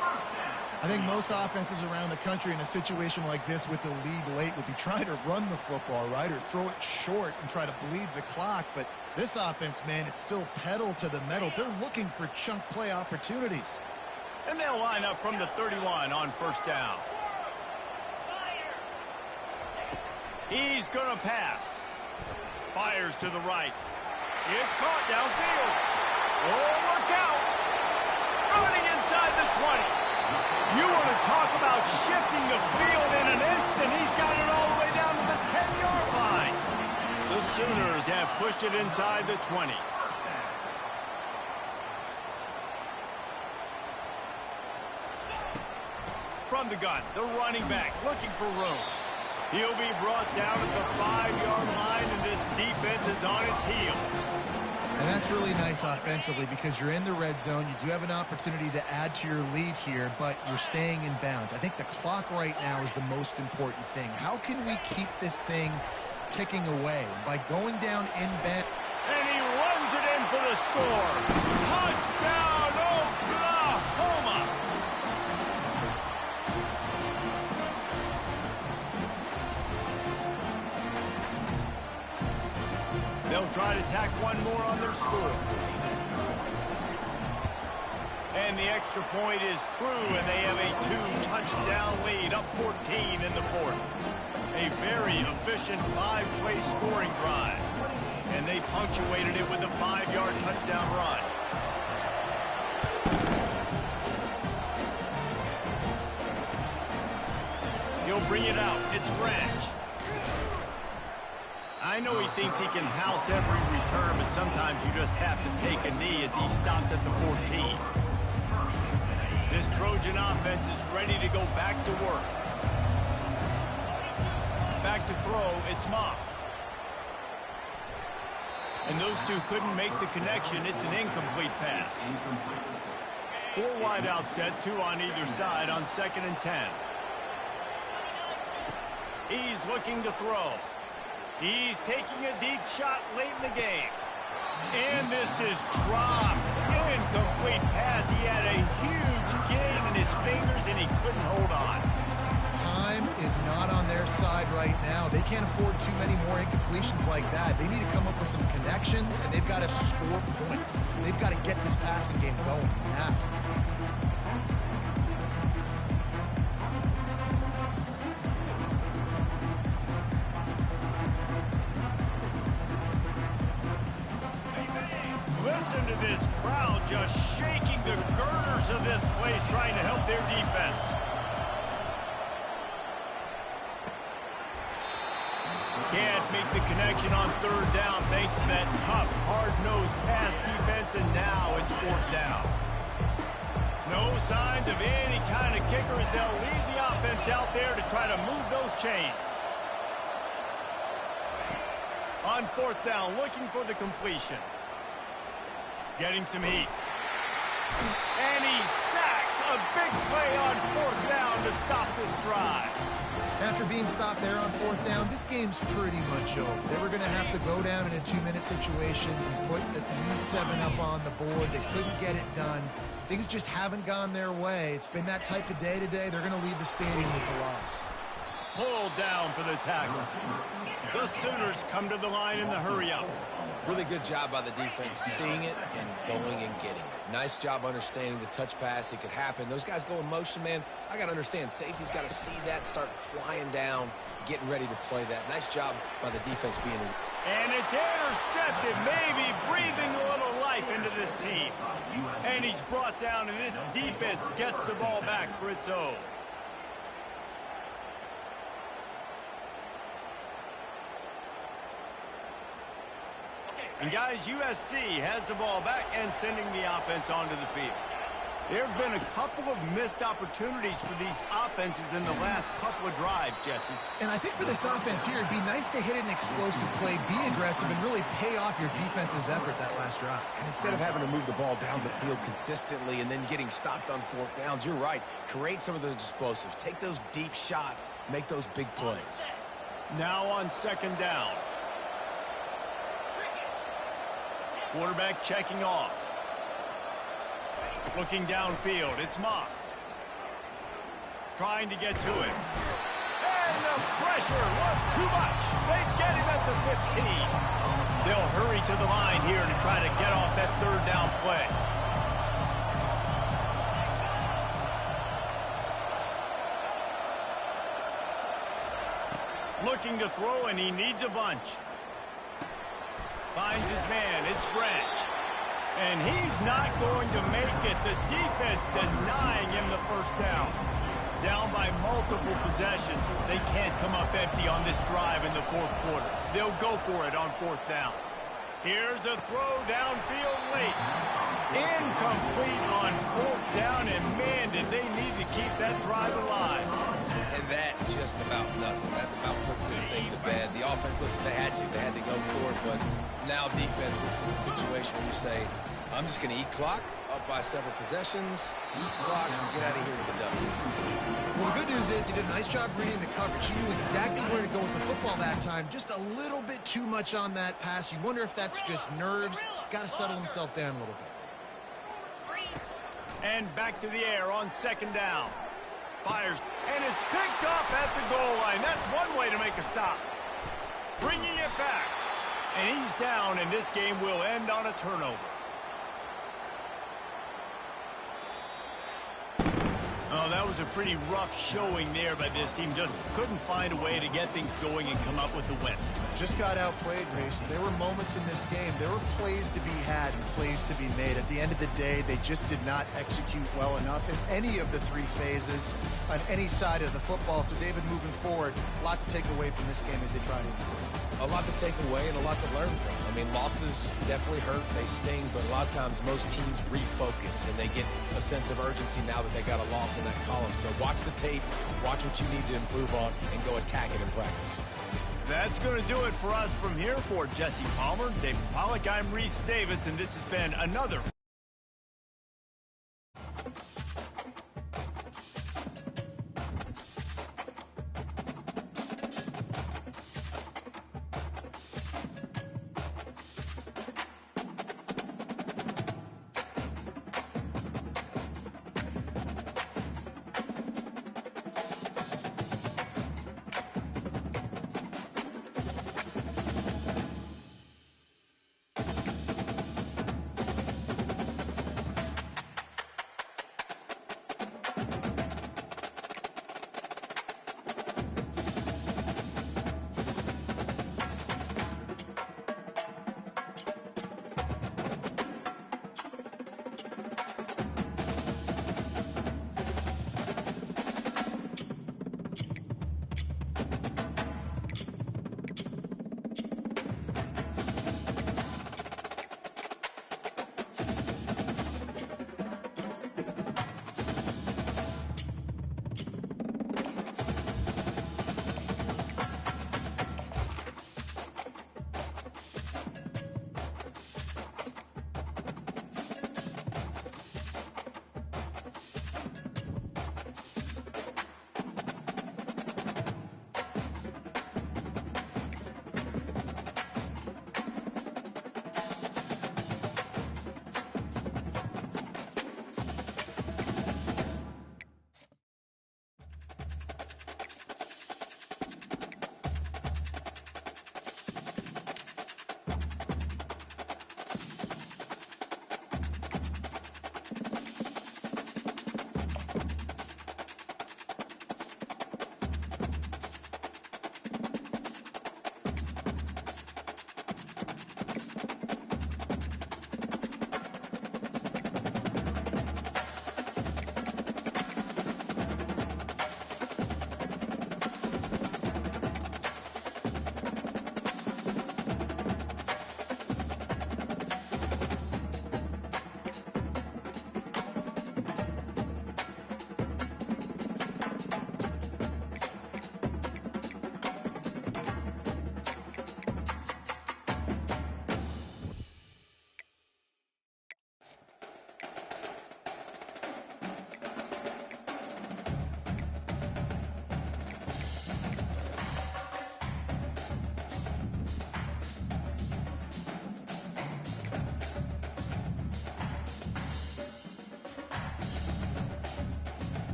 I think most offenses around the country in a situation like this with the lead late would be trying to run the football, right, or throw it short and try to bleed the clock. But this offense, man, it's still pedal to the metal. They're looking for chunk play opportunities. And they'll line up from the 31 on first down. He's going to pass. Fires to the right. It's caught downfield. Oh, look out. Running inside the 20. You want to talk about shifting the field in an instant. He's got it all the way down to the 10-yard line. The Sooners have pushed it inside the 20. From the gun, the running back looking for room. He'll be brought down at the 5-yard line, and this defense is on its heels. And that's really nice offensively because you're in the red zone. You do have an opportunity to add to your lead here, but you're staying in bounds. I think the clock right now is the most important thing. How can we keep this thing ticking away? By going down in bounds. And he runs it in for the score. Touchdown, Oklahoma! They'll try to tack one more on their score. And the extra point is true, and they have a 2-touchdown lead, up 14 in the fourth. A very efficient 5-play scoring drive. And they punctuated it with a 5-yard touchdown run. He'll bring it out. It's Branch. I know he thinks he can house every return, but sometimes you just have to take a knee as he stopped at the 14. This Trojan offense is ready to go back to work. Back to throw, it's Moss. And those two couldn't make the connection. It's an incomplete pass. 4 wide out set, 2 on either side on 2nd and 10. He's looking to throw. He's taking a deep shot late in the game. And this is dropped. Incomplete pass. He had a huge gain in his fingers, and he couldn't hold on. Time is not on their side right now. They can't afford too many more incompletions like that. They need to come up with some connections, and they've got to score points. They've got to get this passing game going now. Listen to this crowd just shaking the girders of this place, trying to help their defense. Can't make the connection on 3rd down thanks to that tough, hard-nosed pass defense, and now it's 4th down. No signs of any kind of kicker as they'll leave the offense out there to try to move those chains. On 4th down, looking for the completion. Getting some heat. And he's sacked. A big play on 4th down to stop this drive. After being stopped there on 4th down, this game's pretty much over. They were going to have to go down in a 2-minute situation and put at least 7 up on the board. They couldn't get it done. Things just haven't gone their way. It's been that type of day today. They're going to leave the stadium with the loss. Pulled down for the tackle. The Sooners come to the line in the hurry-up. Really good job by the defense, seeing it and going and getting it. Nice job understanding the touch pass. It could happen. Those guys go in motion, man. I got to understand, safety's got to see that, start flying down, getting ready to play that. Nice job by the defense being... And it's intercepted, maybe breathing a little life into this team. And he's brought down, and this defense gets the ball back for its own. And guys, USC has the ball back and sending the offense onto the field. There's been a couple of missed opportunities for these offenses in the last couple of drives, Jesse. And I think for this offense here, it'd be nice to hit an explosive play, be aggressive, and really pay off your defense's effort that last drive. And instead of having to move the ball down the field consistently and then getting stopped on fourth downs, you're right. Create some of those explosives. Take those deep shots. Make those big plays. Now on second down. Quarterback checking off. Looking downfield, it's Moss. Trying to get to it. And the pressure was too much. They get him at the 15. They'll hurry to the line here to try to get off that third down play. Looking to throw, and he needs a bunch. Finds his man, it's Branch. And he's not going to make it. The defense denying him the first down. Down by multiple possessions. They can't come up empty on this drive in the fourth quarter. They'll go for it on fourth down. Here's a throw downfield late. Incomplete on fourth down, and man, did they need to keep that drive alive. And that just about does it. That about puts this thing to bed. The offense, listen, they had to go for it, but now defense, this is a situation where you say, I'm just going to eat clock, up by several possessions, eat clock, and get out of here with a W. Well, the good news is he did a nice job reading the coverage. He knew exactly where to go with the football that time. Just a little bit too much on that pass. You wonder if that's just nerves. He's got to settle himself down a little bit. And back to the air on second down. Fires, and it's picked off at the goal line. That's one way to make a stop. Bringing it back. And he's down, and this game will end on a turnover. Oh, that was a pretty rough showing there by this team. Just couldn't find a way to get things going and come up with the win. Just got outplayed, Reese. There were moments in this game. There were plays to be had and plays to be made. At the end of the day, they just did not execute well enough in any of the three phases on any side of the football. So, David, moving forward, a lot to take away from this game as they try to improve. A lot to take away and a lot to learn from. I mean, losses definitely hurt, they sting, but a lot of times most teams refocus and they get a sense of urgency now that they got a loss in that column. So watch the tape, watch what you need to improve on, and go attack it in practice. That's going to do it for us from here. For Jesse Palmer, David Pollack, I'm Reese Davis, and this has been another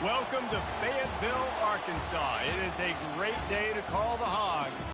Welcome to Fayetteville, Arkansas. It is a great day to call the Hogs.